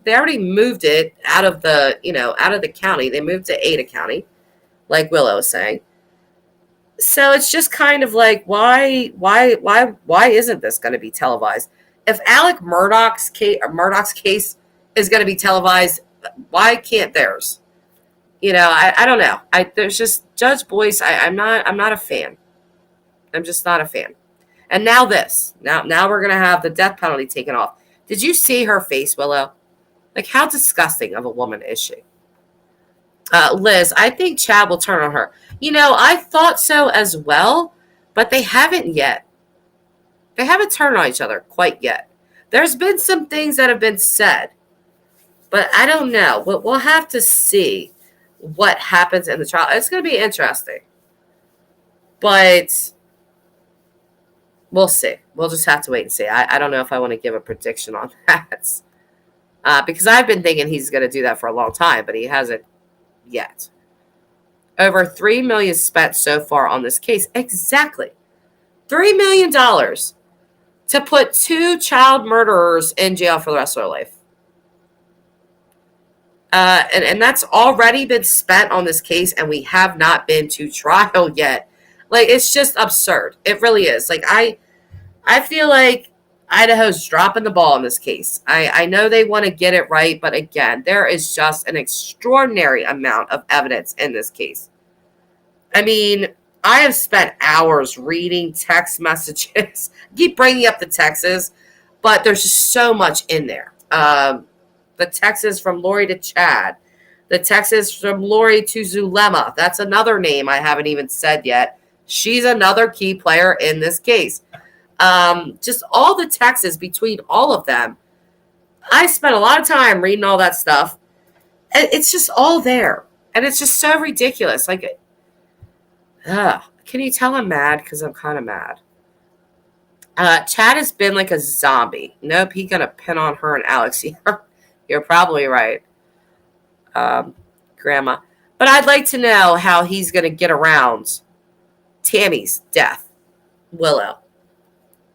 Speaker 1: They already moved it out of the county. They moved to Ada County, like Willow was saying. So it's just kind of like, why isn't this going to be televised? If Alec Murdaugh's case is going to be televised, why can't theirs? You know, I don't know. There's just Judge Boyce. I'm not a fan. I'm just not a fan. And now this. Now we're gonna have the death penalty taken off. Did you see her face, Willow? Like, how disgusting of a woman is she? Liz, I think Chad will turn on her. You know, I thought so as well, but they haven't yet. They haven't turned on each other quite yet. There's been some things that have been said, but I don't know. We'll have to see what happens in the trial. It's going to be interesting, but we'll see. We'll just have to wait and see. I don't know if I want to give a prediction on that because I've been thinking he's going to do that for a long time, but he hasn't yet. Over $3 million spent so far on this case. Exactly. $3 million to put 2 child murderers in jail for the rest of their life. And that's already been spent on this case, and we have not been to trial yet. Like, it's just absurd. It really is. Like, I feel like Idaho's dropping the ball in this case. I know they want to get it right, but again, there is just an extraordinary amount of evidence in this case. I mean, I have spent hours reading text messages. I keep bringing up the texts, but there's just so much in there. The texts from Lori to Chad. The texts from Lori to Zulema. That's another name I haven't even said yet. She's another key player in this case. Just all the texts between all of them. I spent a lot of time reading all that stuff. And it's just all there. And it's just so ridiculous. Like, can you tell I'm mad? Because I'm kind of mad. Chad has been like a zombie. Nope, he's going to pin on her and Alex. You're probably right, Grandma. But I'd like to know how he's going to get around Tammy's death, Willow.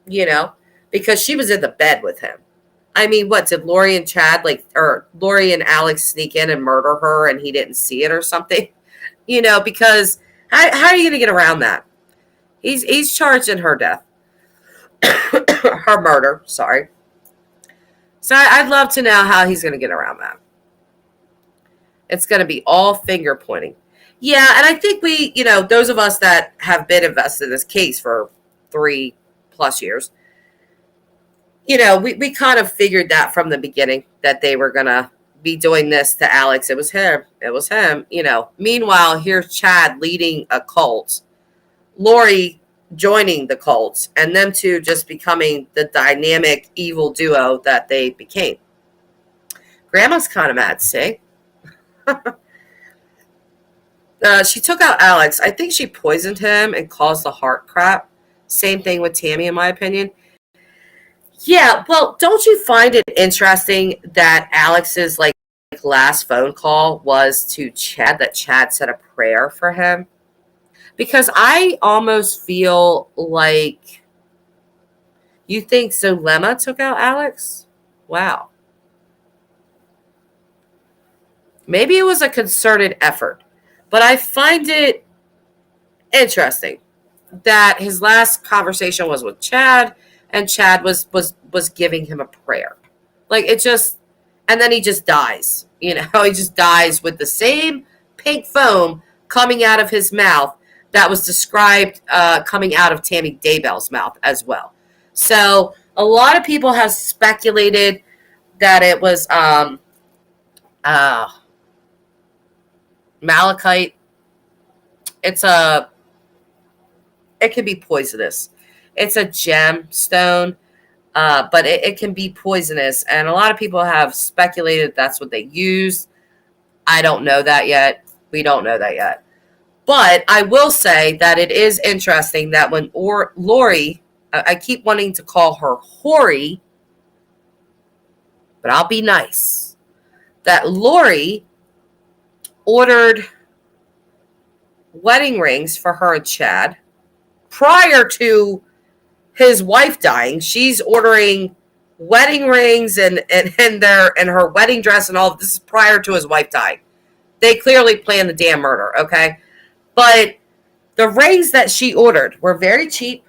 Speaker 1: You know, because she was in the bed with him. I mean, what, did Lori and Chad, or Lori and Alex sneak in and murder her and he didn't see it or something? You know, because how are you going to get around that? He's charged in her death. Her murder, sorry. So I'd love to know how he's going to get around that. It's going to be all finger pointing. Yeah, and I think we, those of us that have been invested in this case for 3+ years, we kind of figured that from the beginning that they were going to be doing this to Alex. It was him. Meanwhile, here's Chad leading a cult. Lori joining the cult, and them two just becoming the dynamic evil duo that they became. Grandma's kind of mad, see? She took out Alex. I think she poisoned him and caused the heart crap. Same thing with Tammy, in my opinion. Yeah, well, don't you find it interesting that Alex's last phone call was to Chad, that Chad said a prayer for him? Because I almost feel like you think Zulema took out Alex? Wow. Maybe it was a concerted effort, but I find it interesting. that his last conversation was with Chad, and Chad was giving him a prayer. Like, it just, and then he just dies. He just dies with the same pink foam coming out of his mouth that was described coming out of Tammy Daybell's mouth as well. So a lot of people have speculated that it was malachite. It can be poisonous. It's a gemstone, but it can be poisonous. And a lot of people have speculated that's what they use. I don't know that yet. We don't know that yet. But I will say that it is interesting that when Lori, I keep wanting to call her Hori, but I'll be nice, that Lori ordered wedding rings for her and Chad prior to his wife dying. She's ordering wedding rings and her wedding dress and all of this is prior to his wife dying. They clearly planned the damn murder, okay? But the rings that she ordered were very cheap,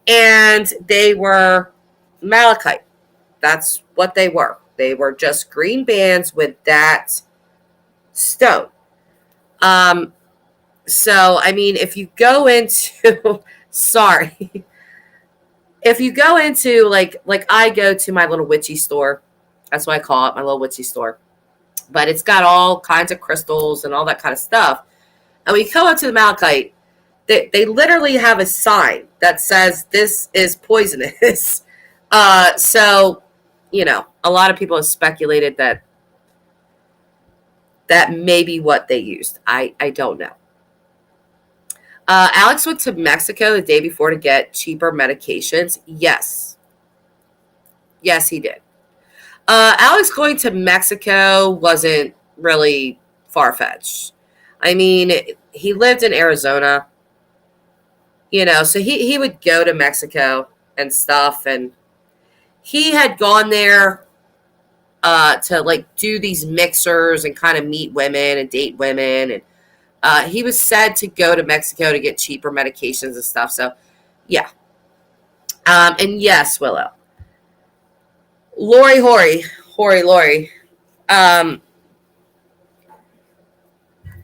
Speaker 1: and they were malachite. That's what they were. They were just green bands with that stone. So, I mean, if you go into, sorry, if you go into, like I go to my little witchy store. That's what I call it, my little witchy store. But it's got all kinds of crystals and all that kind of stuff. And when you go up to the malachite, they literally have a sign that says this is poisonous. So, a lot of people have speculated that may be what they used. I don't know. Alex went to Mexico the day before to get cheaper medications. Yes. Yes, he did. Alex going to Mexico wasn't really far-fetched. I mean, he lived in Arizona, so he would go to Mexico and stuff, and he had gone there to, do these mixers and kind of meet women and date women, and he was said to go to Mexico to get cheaper medications and stuff, so, yeah. And yes, Willow. Lori,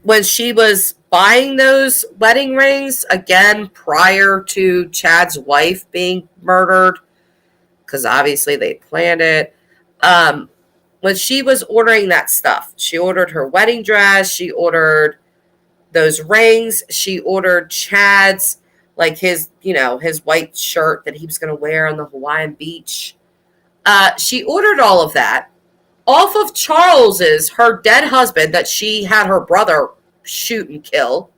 Speaker 1: when she was buying those wedding rings, again, prior to Chad's wife being murdered, because obviously they planned it, when she was ordering that stuff, she ordered her wedding dress, she ordered those rings, she ordered Chad's, his white shirt that he was going to wear on the Hawaiian beach. She ordered all of that off of Charles's, her dead husband that she had her brother shoot and kill.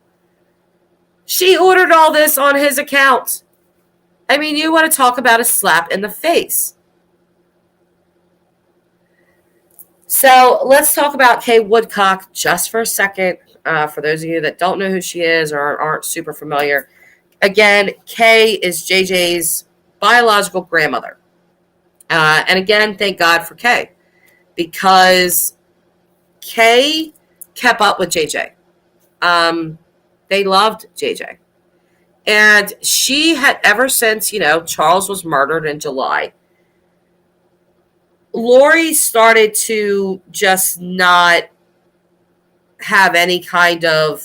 Speaker 1: She ordered all this on his account. I mean, you want to talk about a slap in the face. So let's talk about Kay Woodcock just for a second. For those of you that don't know who she is or aren't super familiar. Again, Kay is JJ's biological grandmother. And again, thank God for Kay, because Kay kept up with JJ. They loved JJ. And she had, ever since, Charles was murdered in July, Lori started to just not have any kind of,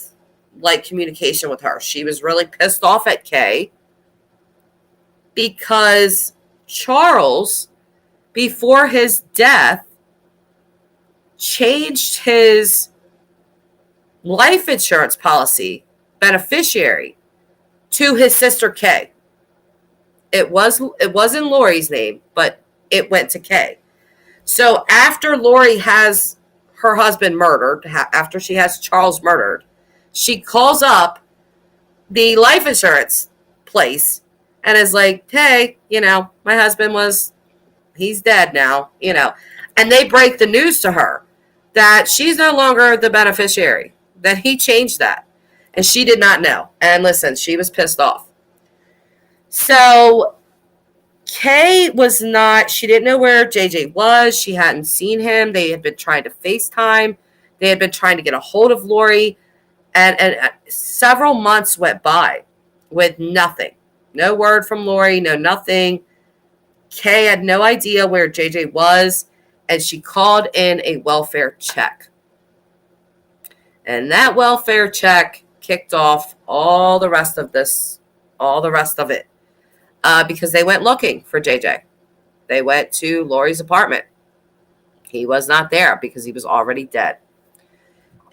Speaker 1: communication with her. She was really pissed off at Kay because Charles, before his death, changed his life insurance policy beneficiary to his sister Kay. It was in Lori's name, but it went to Kay. So after Lori has her husband murdered, after she has Charles murdered, she calls up the life insurance place and is like, hey, my husband he's dead now, and they break the news to her that she's no longer the beneficiary, that he changed that. And she did not know. And listen, she was pissed off. So Kay she didn't know where JJ was. She hadn't seen him. They had been trying to FaceTime. They had been trying to get a hold of Lori. And several months went by. with nothing. No word from Lori, no nothing. Kay had no idea where JJ was, and she called in a welfare check. And that welfare check kicked off all the rest of it, because they went looking for JJ. They went to Lori's apartment. He was not there because he was already dead.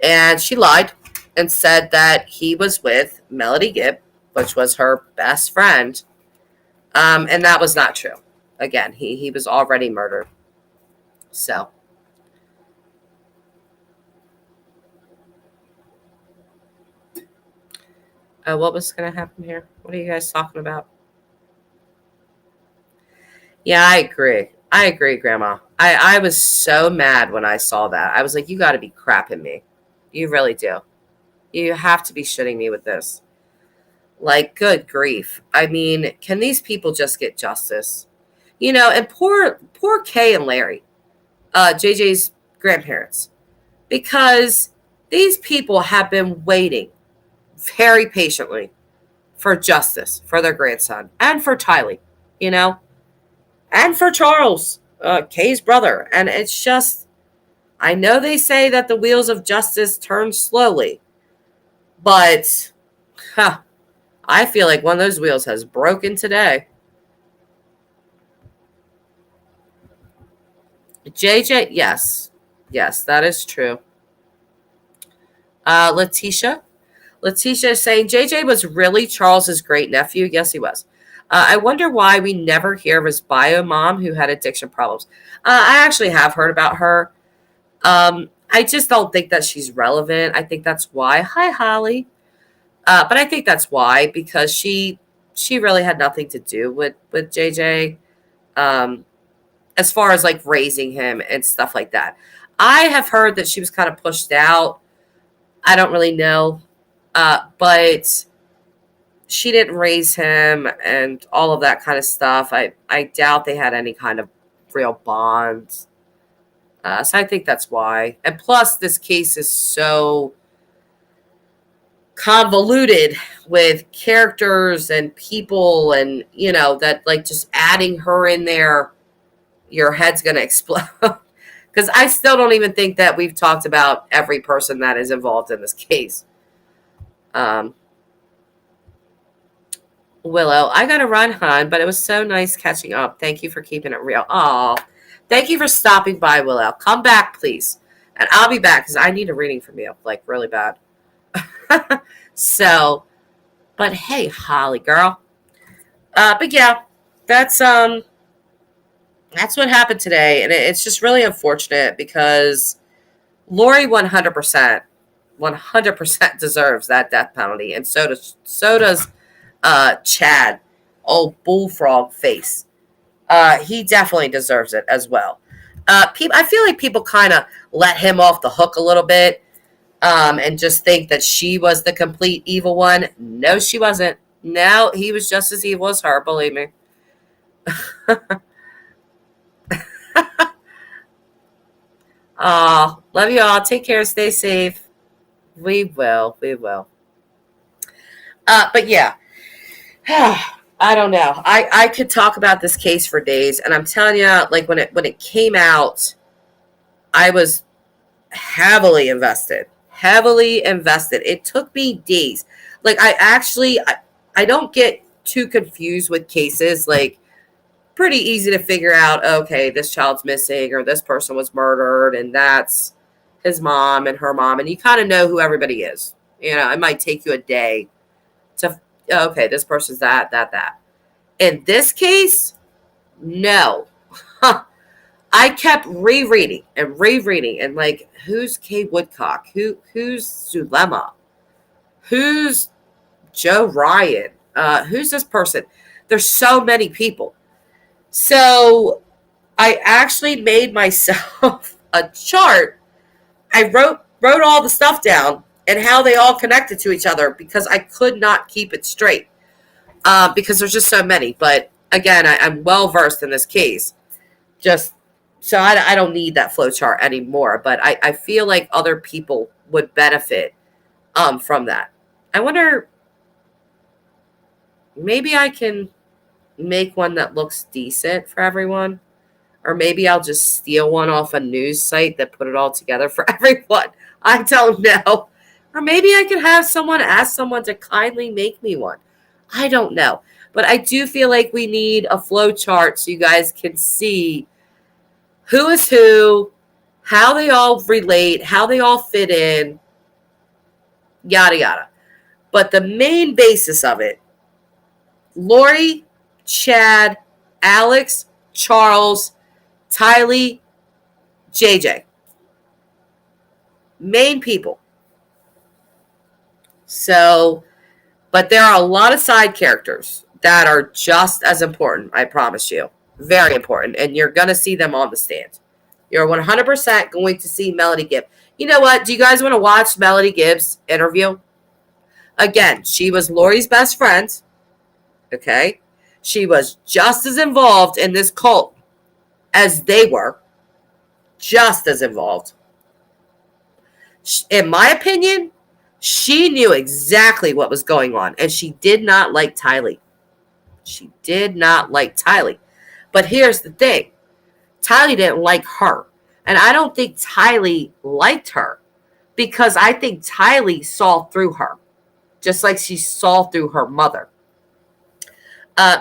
Speaker 1: And she lied and said that he was with Melody Gibb, which was her best friend. And that was not true. Again, he was already murdered. So. What was going to happen here? What are you guys talking about? Yeah, I agree, Grandma. I was so mad when I saw that. I was like, you got to be crapping me. You really do. You have to be shitting me with this. Like, good grief. I mean, can these people just get justice? And poor Kay and Larry, JJ's grandparents, because these people have been waiting very patiently for justice for their grandson and for Tylee, and for Charles, Kay's brother. And it's just, I know they say that the wheels of justice turn slowly, but I feel like one of those wheels has broken today. JJ, yes, that is true. Letitia is saying JJ was really Charles's great nephew. Yes, he was. I wonder why we never hear of his bio mom who had addiction problems. I actually have heard about her. I just don't think that she's relevant. I think that's why. Hi, Holly. But I think that's why, because she really had nothing to do with JJ, as far as like raising him and stuff like that. I have heard that she was kind of pushed out. I don't really know, but she didn't raise him and all of that kind of stuff. I doubt they had any kind of real bond. So I think that's why. And plus, this case is so convoluted with characters and people, and that, like, just adding her in there, your head's gonna explode. Because I still don't even think that we've talked about every person that is involved in this case. Willow, I gotta run, hon, but it was so nice catching up. Thank you for keeping it real. Aw, thank you for stopping by, Willow. Come back, please, and I'll be back because I need a reading from you, like, really bad. So, but hey, Holly girl. But yeah, that's what happened today, and it's just really unfortunate because Lori 100% deserves that death penalty, and so does Chad, old bullfrog face. He definitely deserves it as well. I feel like people kind of let him off the hook a little bit, and just think that she was the complete evil one. No, she wasn't. No, he was just as evil as her, believe me. Love you all. Take care. Stay safe. We will. But yeah. I don't know. I could talk about this case for days, and I'm telling you, like, when it came out, I was heavily invested. It took me days. Like, I don't get too confused with cases. Like, pretty easy to figure out, okay, this child's missing, or this person was murdered, and that's his mom and her mom, and you kind of know who everybody is. It might take you a day to, okay, this person's that. In this case, no. I kept rereading and like, who's Kay Woodcock? Who's Zulema? Who's Joe Ryan? Who's this person? There's so many people. So I actually made myself a chart. I wrote all the stuff down and how they all connected to each other, because I could not keep it straight, because there's just so many. But again, I'm well versed in this case. Just so I don't need that flow chart anymore. But I feel like other people would benefit from that. I wonder. maybe I can make one that looks decent for everyone. Or maybe I'll just steal one off a news site that put it all together for everyone. I don't know. Or maybe I could have someone ask someone to kindly make me one. I don't know. But I do feel like we need a flow chart so you guys can see who is who, how they all relate, how they all fit in, yada yada. But the main basis of it, Lori, Chad, Alex, Charles, Tylee, JJ. Main people. So, but there are a lot of side characters that are just as important, I promise you. Very important. And you're going to see them on the stand. You're 100% going to see Melody Gibb. You know what? Do you guys want to watch Melody Gibb's interview? Again, she was Lori's best friend. Okay? She was just as involved in this cult as they were. Just as involved. In my opinion, she knew exactly what was going on, and she did not like Tylee. She did not like Tylee. But here's the thing. Tylee didn't like her. And I don't think Tylee liked her because I think Tylee saw through her, just like she saw through her mother.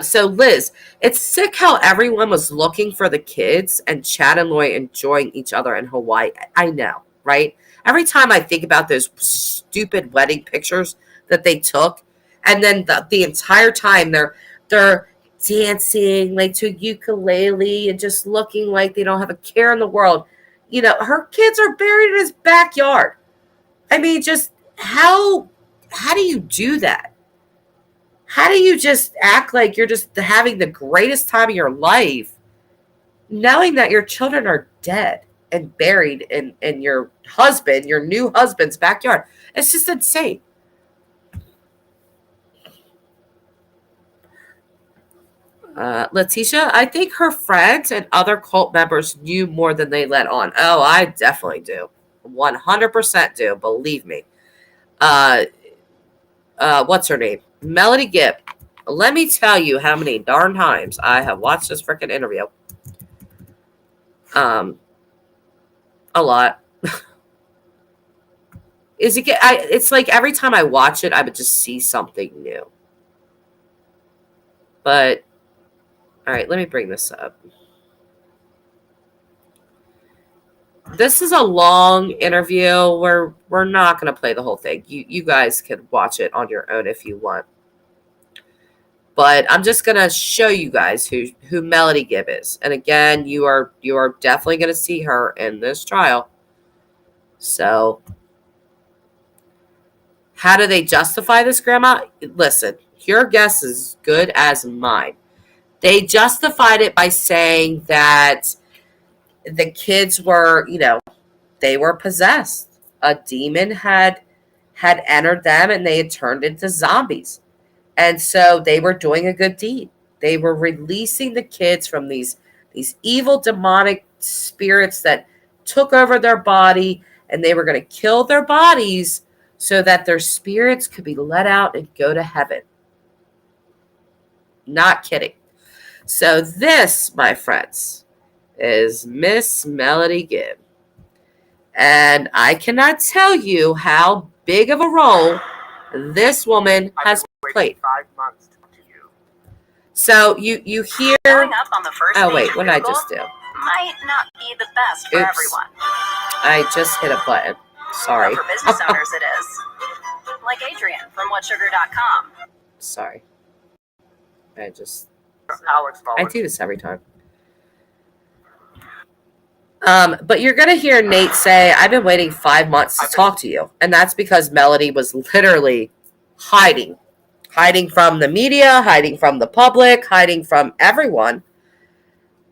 Speaker 1: So Liz, it's sick how everyone was looking for the kids and Chad and Lori enjoying each other in Hawaii. I know, right? Every time I think about those stupid wedding pictures that they took, and then the entire time they're dancing like to ukulele and just looking like they don't have a care in the world. You know, her kids are buried in his backyard. I mean, just how do you do that? How do you just act like you're just having the greatest time of your life, knowing that your children are dead and buried in your new husband's backyard? It's just insane. Letitia, I think her friends and other cult members knew more than they let on. Oh, I definitely do. 100% do. Believe me. What's her name? Melody Gibb. Let me tell you how many darn times I have watched this freaking interview. A lot. It's like every time I watch it, I would just see something new. But, all right, let me bring this up. This is a long interview where we're not going to play the whole thing. You guys can watch it on your own if you want. But I'm just going to show you guys who Melody Gibb is. And again, you are definitely going to see her in this trial. So, how do they justify this, Grandma? Listen, your guess is as good as mine. They justified it by saying that the kids were, they were possessed. A demon had entered them and they had turned into zombies. And so they were doing a good deed. They were releasing the kids from these evil demonic spirits that took over their body, and they were going to kill their bodies so that their spirits could be let out and go to heaven. Not kidding. So this, my friends, is Miss Melody Gibb. And I cannot tell you how big of a role this woman has played.
Speaker 2: 5 months to you.
Speaker 1: So you hear.
Speaker 3: Showing up on the first
Speaker 1: Oh
Speaker 3: page
Speaker 1: wait,
Speaker 3: of
Speaker 1: what did I
Speaker 3: Google
Speaker 1: just do?
Speaker 3: might not be the best for
Speaker 1: Oops.
Speaker 3: everyone.
Speaker 1: I just hit a button. Sorry.
Speaker 3: But for business owners, it is. Like Adrian from whatsugar.com.
Speaker 1: Sorry.
Speaker 2: Alex,
Speaker 1: I do this every time. But you're going to hear Nate say, I've been waiting 5 months to talk to you. And that's because Melody was literally hiding from the media, hiding from the public, hiding from everyone,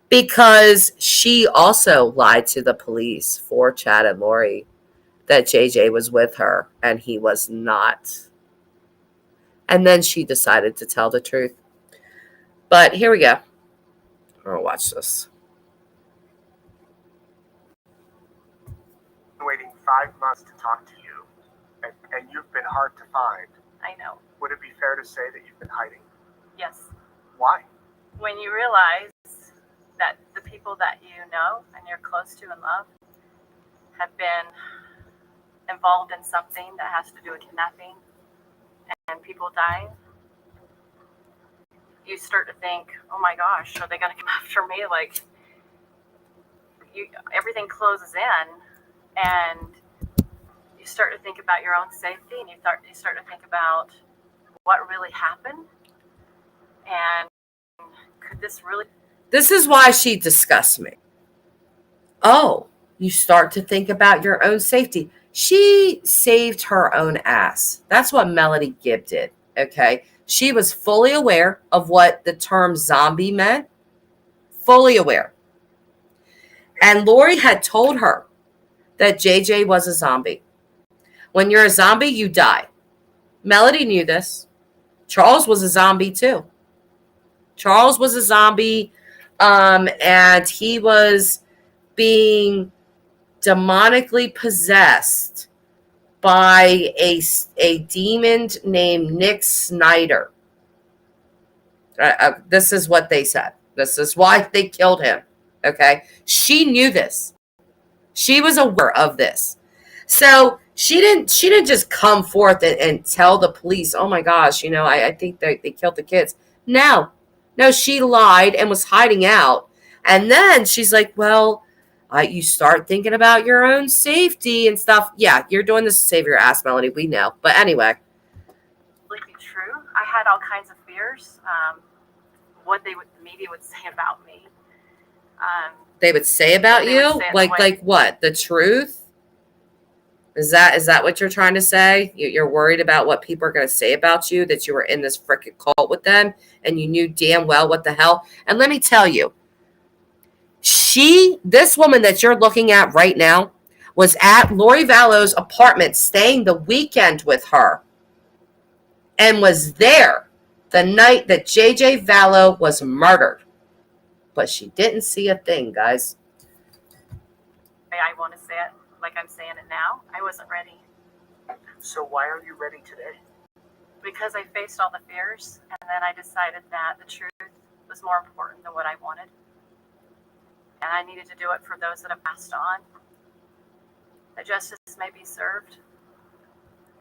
Speaker 1: because she also lied to the police for Chad and Lori that JJ was with her and he was not. And then she decided to tell the truth. But here we go. I'm going to watch this.
Speaker 2: Waiting 5 months to talk to you, and you've been hard to find.
Speaker 3: I know.
Speaker 2: Would it be fair to say that you've been hiding?
Speaker 3: Yes.
Speaker 2: Why?
Speaker 3: When you realize that the people that you know and you're close to and love have been involved in something that has to do with kidnapping and people dying, you start to think, oh my gosh, are they going to come after me? Like, everything closes in, and you start to think about your own safety, and you start to think about what really happened, and could this really...
Speaker 1: This is why she disgusts me. Oh, you start to think about your own safety. She saved her own ass. That's what Melody Gibb did, okay? She was fully aware of what the term zombie meant, fully aware. And Lori had told her that JJ was a zombie. When you're a zombie, you die. Melody knew this. Charles was a zombie too. Charles was a zombie, and he was being demonically possessed by a demon named Nick Snyder. This is what they said. This is why they killed him. Okay. She knew this. She was aware of this. So she didn't just come forth and tell the police, oh my gosh, I think they killed the kids. No, she lied and was hiding out. And then she's like, well, you start thinking about your own safety and stuff. Yeah, you're doing this to save your ass, Melody. We know. But anyway.
Speaker 3: Be true. I had all kinds of fears. What the media would say about me.
Speaker 1: They would say about you? Like what? The truth? Is that what you're trying to say? You're worried about what people are going to say about you, that you were in this freaking cult with them and you knew damn well what the hell. And let me tell you, this woman that you're looking at right now was at Lori Vallow's apartment staying the weekend with her and was there the night that JJ Vallow was murdered. But she didn't see a thing, guys.
Speaker 3: I want to say it like I'm saying it now. I wasn't ready.
Speaker 2: So why are you ready today?
Speaker 3: Because I faced all the fears, and then I decided that the truth was more important than what I wanted. And I needed to do it for those that have passed on. That justice may be served.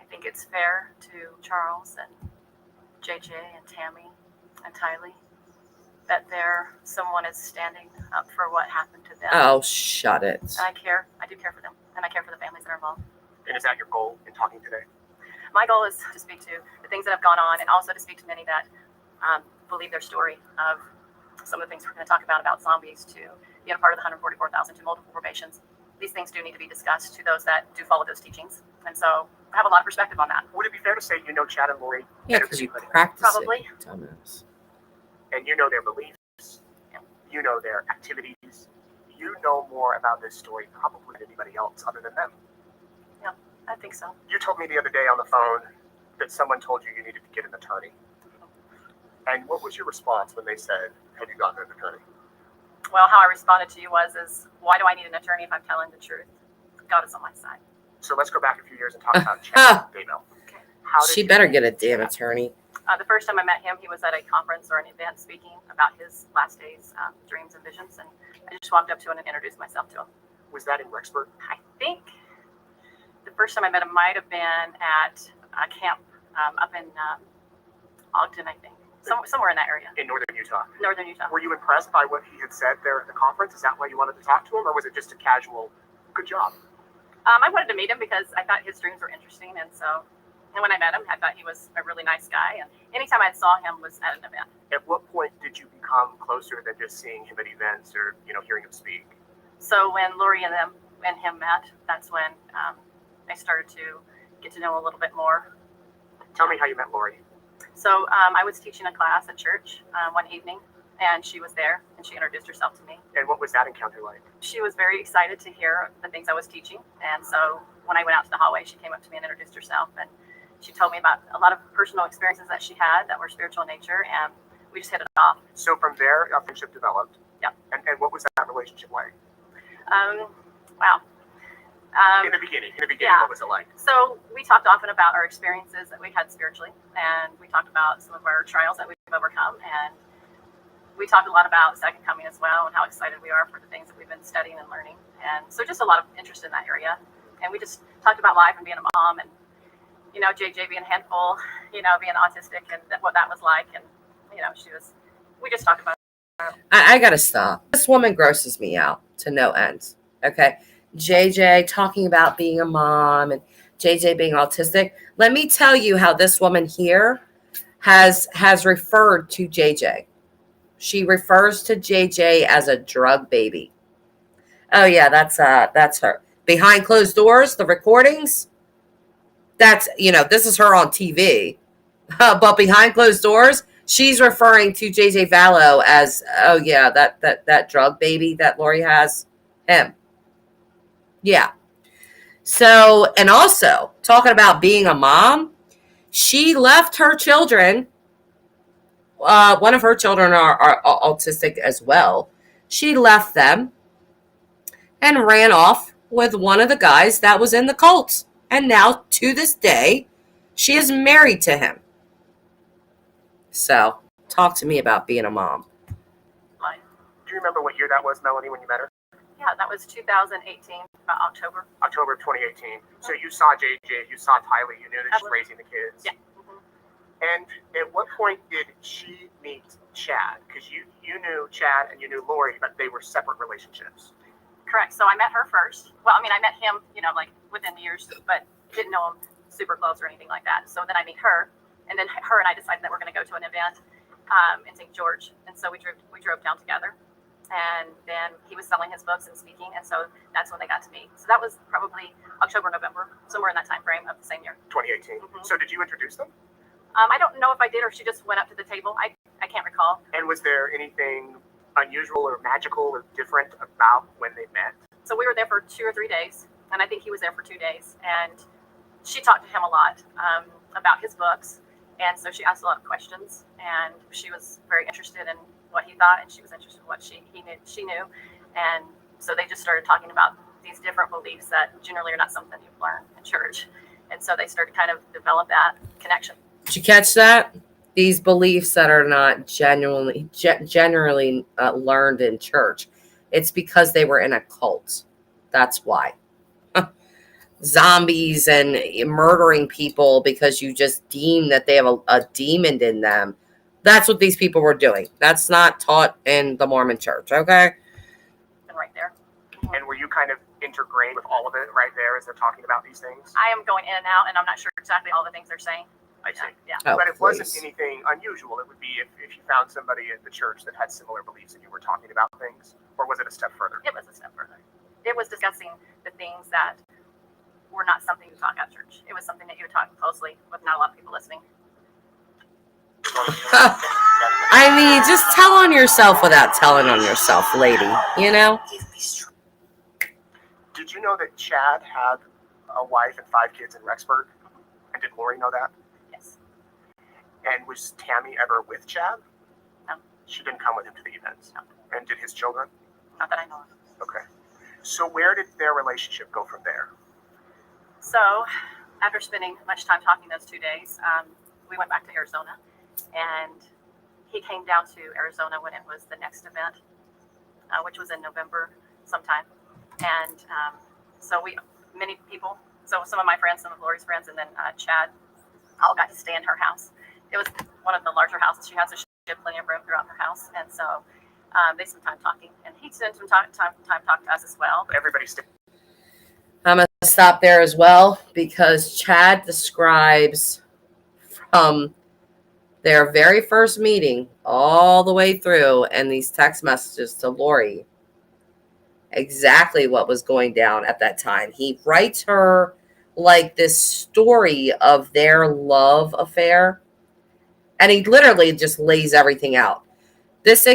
Speaker 3: I think it's fair to Charles and JJ and Tammy and Tylee that someone is standing up for what happened to them.
Speaker 1: Oh, shut it.
Speaker 3: And I care. I do care for them. And I care for the families that are involved.
Speaker 2: And is that your goal in talking today?
Speaker 3: My goal is to speak to the things that have gone on and also to speak to many that believe their story of some of the things we're going to talk about zombies, to being a part of the 144,000, to multiple probations. These things do need to be discussed to those that do follow those teachings. And so I have a lot of perspective on that.
Speaker 2: Would it be fair to say you know Chad and Lori?
Speaker 1: Yeah, because you practice
Speaker 3: Probably.
Speaker 1: it. Dumbass.
Speaker 2: And you know their beliefs.
Speaker 3: Yeah.
Speaker 2: You know their activities. You know more about this story probably than anybody else other than them.
Speaker 3: Yeah, I think so.
Speaker 2: You told me the other day on the phone that someone told you needed to get an attorney. And what was your response when they said, have you gotten an attorney?
Speaker 3: Well, how I responded to you is, why do I need an attorney if I'm telling the truth? God is on my side.
Speaker 2: So let's go back a few years and talk about Chad Daybell.
Speaker 3: Okay.
Speaker 1: She better get a damn attorney.
Speaker 3: The first time I met him, he was at a conference or an event speaking about his last days, dreams and visions. And I just walked up to him and introduced myself to him.
Speaker 2: Was that in Rexburg?
Speaker 3: I think the first time I met him might have been at a camp up in Ogden, I think. Somewhere in that area.
Speaker 2: In northern Utah.
Speaker 3: Northern Utah.
Speaker 2: Were you impressed by what he had said there at the conference? Is that why you wanted to talk to him, or was it just a casual, good job?
Speaker 3: I wanted to meet him because I thought his dreams were interesting, and when I met him, I thought he was a really nice guy, and anytime I saw him was at an event.
Speaker 2: At what point did you become closer than just seeing him at events or, hearing him speak?
Speaker 3: So when Lori and him met, that's when I started to get to know a little bit more.
Speaker 2: Tell me how you met Lori.
Speaker 3: So I was teaching a class at church one evening, and she was there, and she introduced herself to me.
Speaker 2: And what was that encounter like?
Speaker 3: She was very excited to hear the things I was teaching, and so when I went out to the hallway, she came up to me and introduced herself, and she told me about a lot of personal experiences that she had that were spiritual in nature, and we just hit it off.
Speaker 2: So from there, a friendship developed.
Speaker 3: Yeah.
Speaker 2: And what was that relationship like?
Speaker 3: Wow.
Speaker 2: In the beginning,
Speaker 3: yeah.
Speaker 2: What was it like?
Speaker 3: So we talked often about our experiences that we had spiritually, and we talked about some of our trials that we've overcome. And we talked a lot about Second Coming as well, and how excited we are for the things that we've been studying and learning. And so just a lot of interest in that area. And we just talked about life and being a mom, and JJ being a handful, being autistic, and what that was like. And we just talked about it.
Speaker 1: I gotta stop. This woman grosses me out to no end. Okay. JJ talking about being a mom and JJ being autistic. Let me tell you how this woman here has referred to JJ. She refers to JJ as a drug baby. Oh yeah, that's her. Behind closed doors, the recordings, that's, this is her on TV. But behind closed doors, she's referring to JJ Vallow as, oh yeah, that drug baby that Lori has, him. Yeah. So, and also talking about being a mom, she left her children. One of her children are autistic as well. She left them and ran off with one of the guys that was in the cult. And now, to this day, she is married to him. So, talk to me about being a mom.
Speaker 4: Do you remember what year that was, Melanie, when you met her?
Speaker 3: Yeah, that was 2018, about October.
Speaker 4: October of 2018. So you saw JJ, you saw Tyler, you knew that she's raising the kids.
Speaker 3: Yeah.
Speaker 4: And at what point did she meet Chad? Because you knew Chad and you knew Lori, but they were separate relationships.
Speaker 3: Correct. So I met her first. Well, I met him, within years, but didn't know him super close or anything like that. So then I meet her, and then her and I decided that we're going to go to an event in St. George, and so we drove down together. And then he was selling his books and speaking, and so that's when they got to meet. So that was probably October, November, somewhere in that time frame of the same year.
Speaker 4: 2018. So did you introduce them?
Speaker 3: I don't know if I did or she just went up to the table. I can't recall.
Speaker 4: And was there anything unusual or magical or different about when they met?
Speaker 3: So we were there for 2 or 3 days, and I think he was there for 2 days. And she talked to him a lot about his books, and so she asked a lot of questions, and she was very interested in what he thought, and she was interested in what she knew. And so they just started talking about these different beliefs that generally are not something you learn in church. And so they started to kind of develop that connection.
Speaker 1: Did you catch that? These beliefs that are not generally learned in church. It's because they were in a cult. That's why. Zombies and murdering people because you just deem that they have a demon in them. That's what these people were doing. That's not taught in the Mormon church, okay?
Speaker 3: And right there.
Speaker 4: And were you kind of intergrained with all of it right there as they're talking about these things?
Speaker 3: I am going in and out, and I'm not sure exactly all the things they're saying.
Speaker 4: I see.
Speaker 3: Yeah.
Speaker 1: Oh,
Speaker 4: but it wasn't
Speaker 1: please.
Speaker 4: anything unusual. It would be if you found somebody at the church that had similar beliefs and you were talking about things, or was it a step further?
Speaker 3: It was a step further. It was discussing the things that were not something you talk at church. It was something that you would talk closely with not a lot of people listening.
Speaker 1: I mean, just tell on yourself without telling on yourself, lady.
Speaker 4: Did you know that Chad had a wife and 5 kids in Rexburg? And did Lori know that?
Speaker 3: Yes.
Speaker 4: And was Tammy ever with Chad?
Speaker 3: No.
Speaker 4: She didn't come with him to the events?
Speaker 3: No.
Speaker 4: And did his children?
Speaker 3: Not that I know of.
Speaker 4: Okay. So where did their relationship go from there?
Speaker 3: So after spending much time talking those 2 days, we went back to Arizona, and he came down to Arizona when it was the next event, which was in November sometime. And so many people, so some of my friends, some of Lori's friends, and then Chad, all got to stay in her house. It was one of the larger houses she has, so she had plenty of room throughout her house. And so they spent time talking, and he spent some time talking to us as well.
Speaker 4: Everybody stayed.
Speaker 1: I'm going to stop there as well because Chad describes from their very first meeting all the way through and these text messages to Lori exactly what was going down at that time. He writes her like this story of their love affair, and he literally just lays everything out. This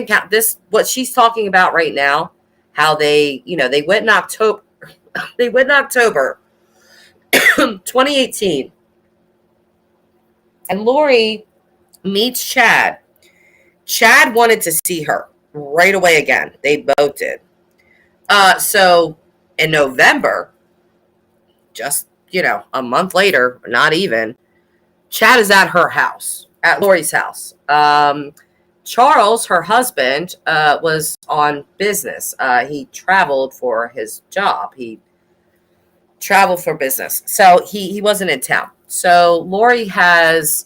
Speaker 1: what she's talking about right now, how they went in October. They went in October 2018, and Lori meets Chad. Chad wanted to see her right away again. They both did. So in November, just, a month later, not even, Chad is at her house. at Lori's house. Charles, her husband, was on business. He traveled for his job. He traveled for business. So he wasn't in town. So Lori has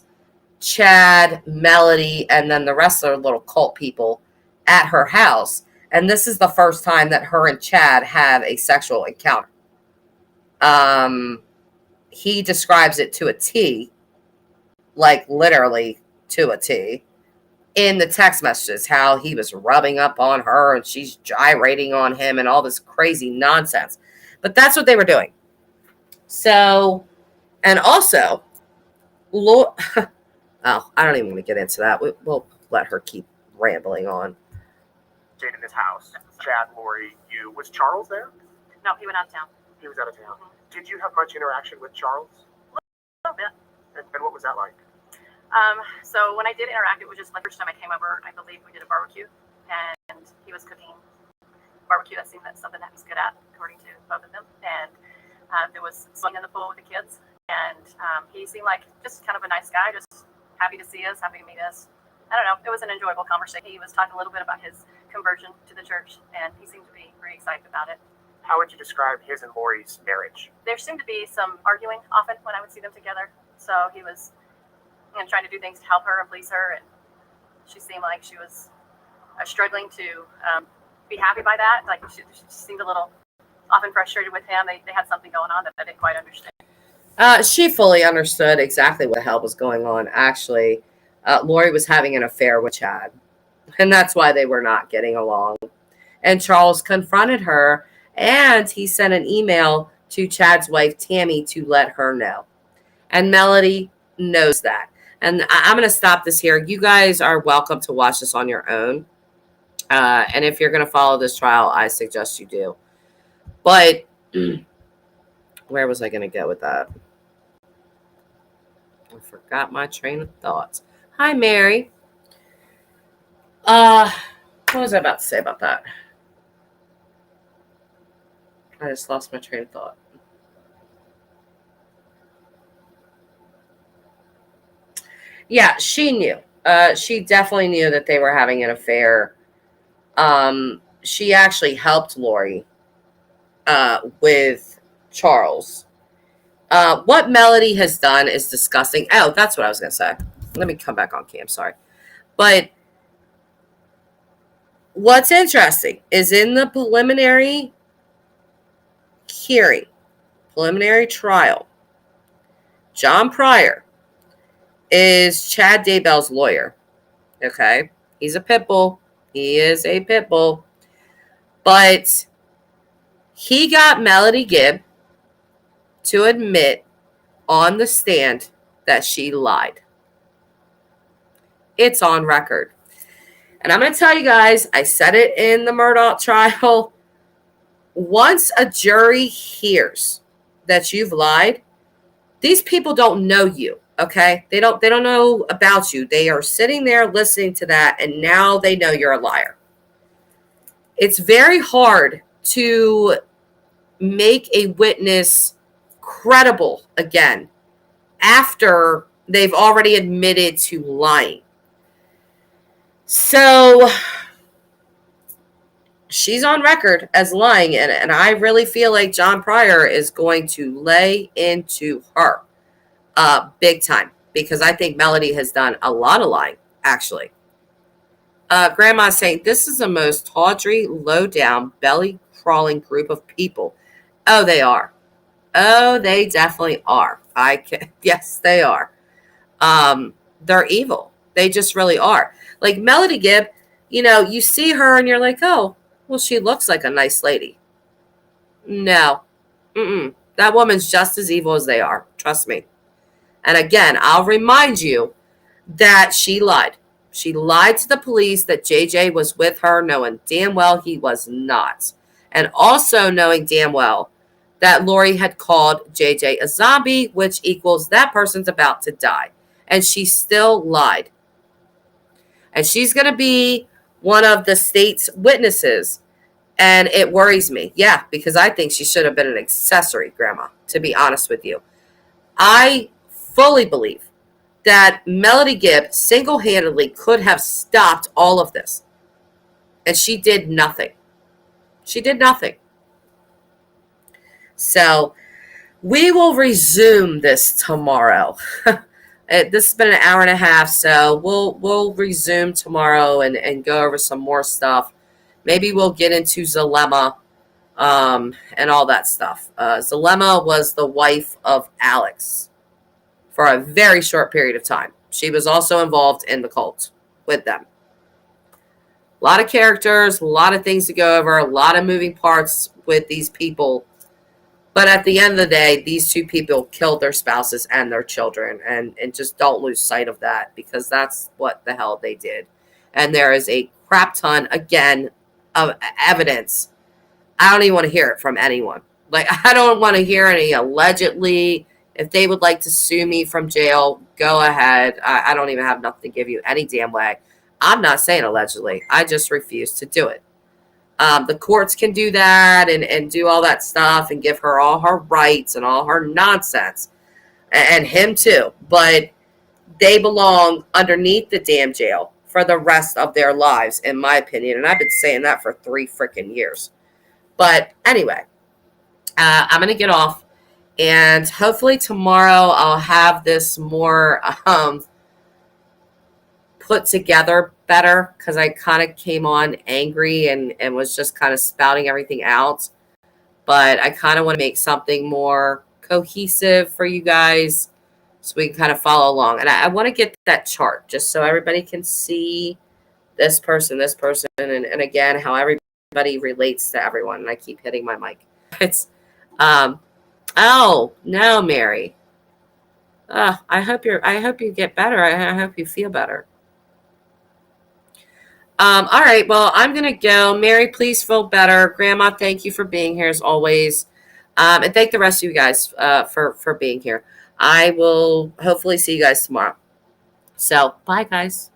Speaker 1: Chad, Melody, and then the rest of the little cult people at her house. And this is the first time that her and Chad had a sexual encounter. He describes it to a T, like literally to a T, in the text messages, how he was rubbing up on her and she's gyrating on him and all this crazy nonsense. But that's what they were doing. So, and also, oh, I don't even want to get into that. We'll let her keep rambling on.
Speaker 4: Stayed in his house. Chad, Lori, you. Was Charles there?
Speaker 3: No, he went out of town.
Speaker 4: He was out of town. Did you have much interaction with Charles?
Speaker 3: A little bit.
Speaker 4: And what was that like?
Speaker 3: So when I did interact, it was just like the first time I came over, I believe we did a barbecue, and he was cooking barbecue. That seemed that's something that he's good at, according to both of them. And there was swimming in the pool with the kids, and he seemed like just kind of a nice guy, just happy to see us, happy to meet us. I don't know. It was an enjoyable conversation. He was talking a little bit about his conversion to the church, and he seemed to be very excited about it.
Speaker 4: How would you describe his and Lori's marriage?
Speaker 3: There seemed to be some arguing often when I would see them together. So he was trying to do things to help her and please her, and she seemed like she was struggling to be happy by that. Like she seemed a little often frustrated with him. They had something going on that I didn't quite understand.
Speaker 1: She fully understood exactly what the hell was going on. Actually, Lori was having an affair with Chad, and that's why they were not getting along. And Charles confronted her, and he sent an email to Chad's wife, Tammy, to let her know. And Melody knows that. And I'm going to stop this here. You guys are welcome to watch this on your own. And if you're going to follow this trial, I suggest you do. But where was I going to go with that? I forgot my train of thoughts. Hi, Mary. What was I about to say about that? I just lost my train of thought. Yeah, she knew. She definitely knew that they were having an affair. She actually helped Lori with Charles. What Melody has done is disgusting. Oh, that's what I was going to say. Let me come back on cam, sorry. But what's interesting is in the preliminary hearing, preliminary trial, John Pryor is Chad Daybell's lawyer. Okay? He's a pit bull. He is a pit bull. But he got Melody Gibb to admit on the stand that she lied. It's on record. And I'm going to tell you guys, I said it in the Murdaugh trial. Once a jury hears that you've lied, these people don't know you. Okay, they don't know about you. They are sitting there listening to that, and now they know you're a liar. It's very hard to make a witness credible again after they've already admitted to lying. So she's on record as lying, and I really feel like John Pryor is going to lay into her. Big time, because I think Melody has done a lot of lying, actually. Grandma's saying, this is the most tawdry, low-down, belly-crawling group of people. Oh, they are. Oh, they definitely are. Yes, they are. They're evil. They just really are. Like Melody Gibb, you see her and you're like, oh, well, she looks like a nice lady. No. That woman's just as evil as they are. Trust me. And again, I'll remind you that she lied. She lied to the police that JJ was with her, knowing damn well he was not. And also knowing damn well that Lori had called JJ a zombie, which equals that person's about to die. And she still lied. And she's going to be one of the state's witnesses. And it worries me. Yeah, because I think she should have been an accessory, Grandma, to be honest with you. I fully believe that Melody Gibb single-handedly could have stopped all of this. And she did nothing. She did nothing. So we will resume this tomorrow. This has been an hour and a half, so we'll resume tomorrow and go over some more stuff. Maybe we'll get into Zalema and all that stuff. Zalema was the wife of Alex for a very short period of time. She was also involved in the cult with them. A lot of characters, a lot of things to go over, a lot of moving parts with these people. But at the end of the day, these two people killed their spouses and their children. And just don't lose sight of that, because that's what the hell they did. And there is a crap ton, again, of evidence. I don't even want to hear it from anyone. Like, I don't want to hear any allegedly. If they would like to sue me from jail, go ahead. I don't even have nothing to give you any damn way. I'm not saying allegedly. I just refuse to do it. The courts can do that and do all that stuff and give her all her rights and all her nonsense. And him too. But they belong underneath the damn jail for the rest of their lives, in my opinion. And I've been saying that for 3 freaking years. But anyway, I'm going to get off. And hopefully tomorrow I'll have this more put together better, because I kind of came on angry and was just kind of spouting everything out. But I kind of want to make something more cohesive for you guys so we can kind of follow along. And I want to get that chart just so everybody can see this person, and again, how everybody relates to everyone. And I keep hitting my mic. It's oh no, Mary. I hope you get better. I hope you feel better. All right, well, I'm gonna go. Mary, please feel better. Grandma, thank you for being here as always. And thank the rest of you guys for being here. I will hopefully see you guys tomorrow. So bye, guys.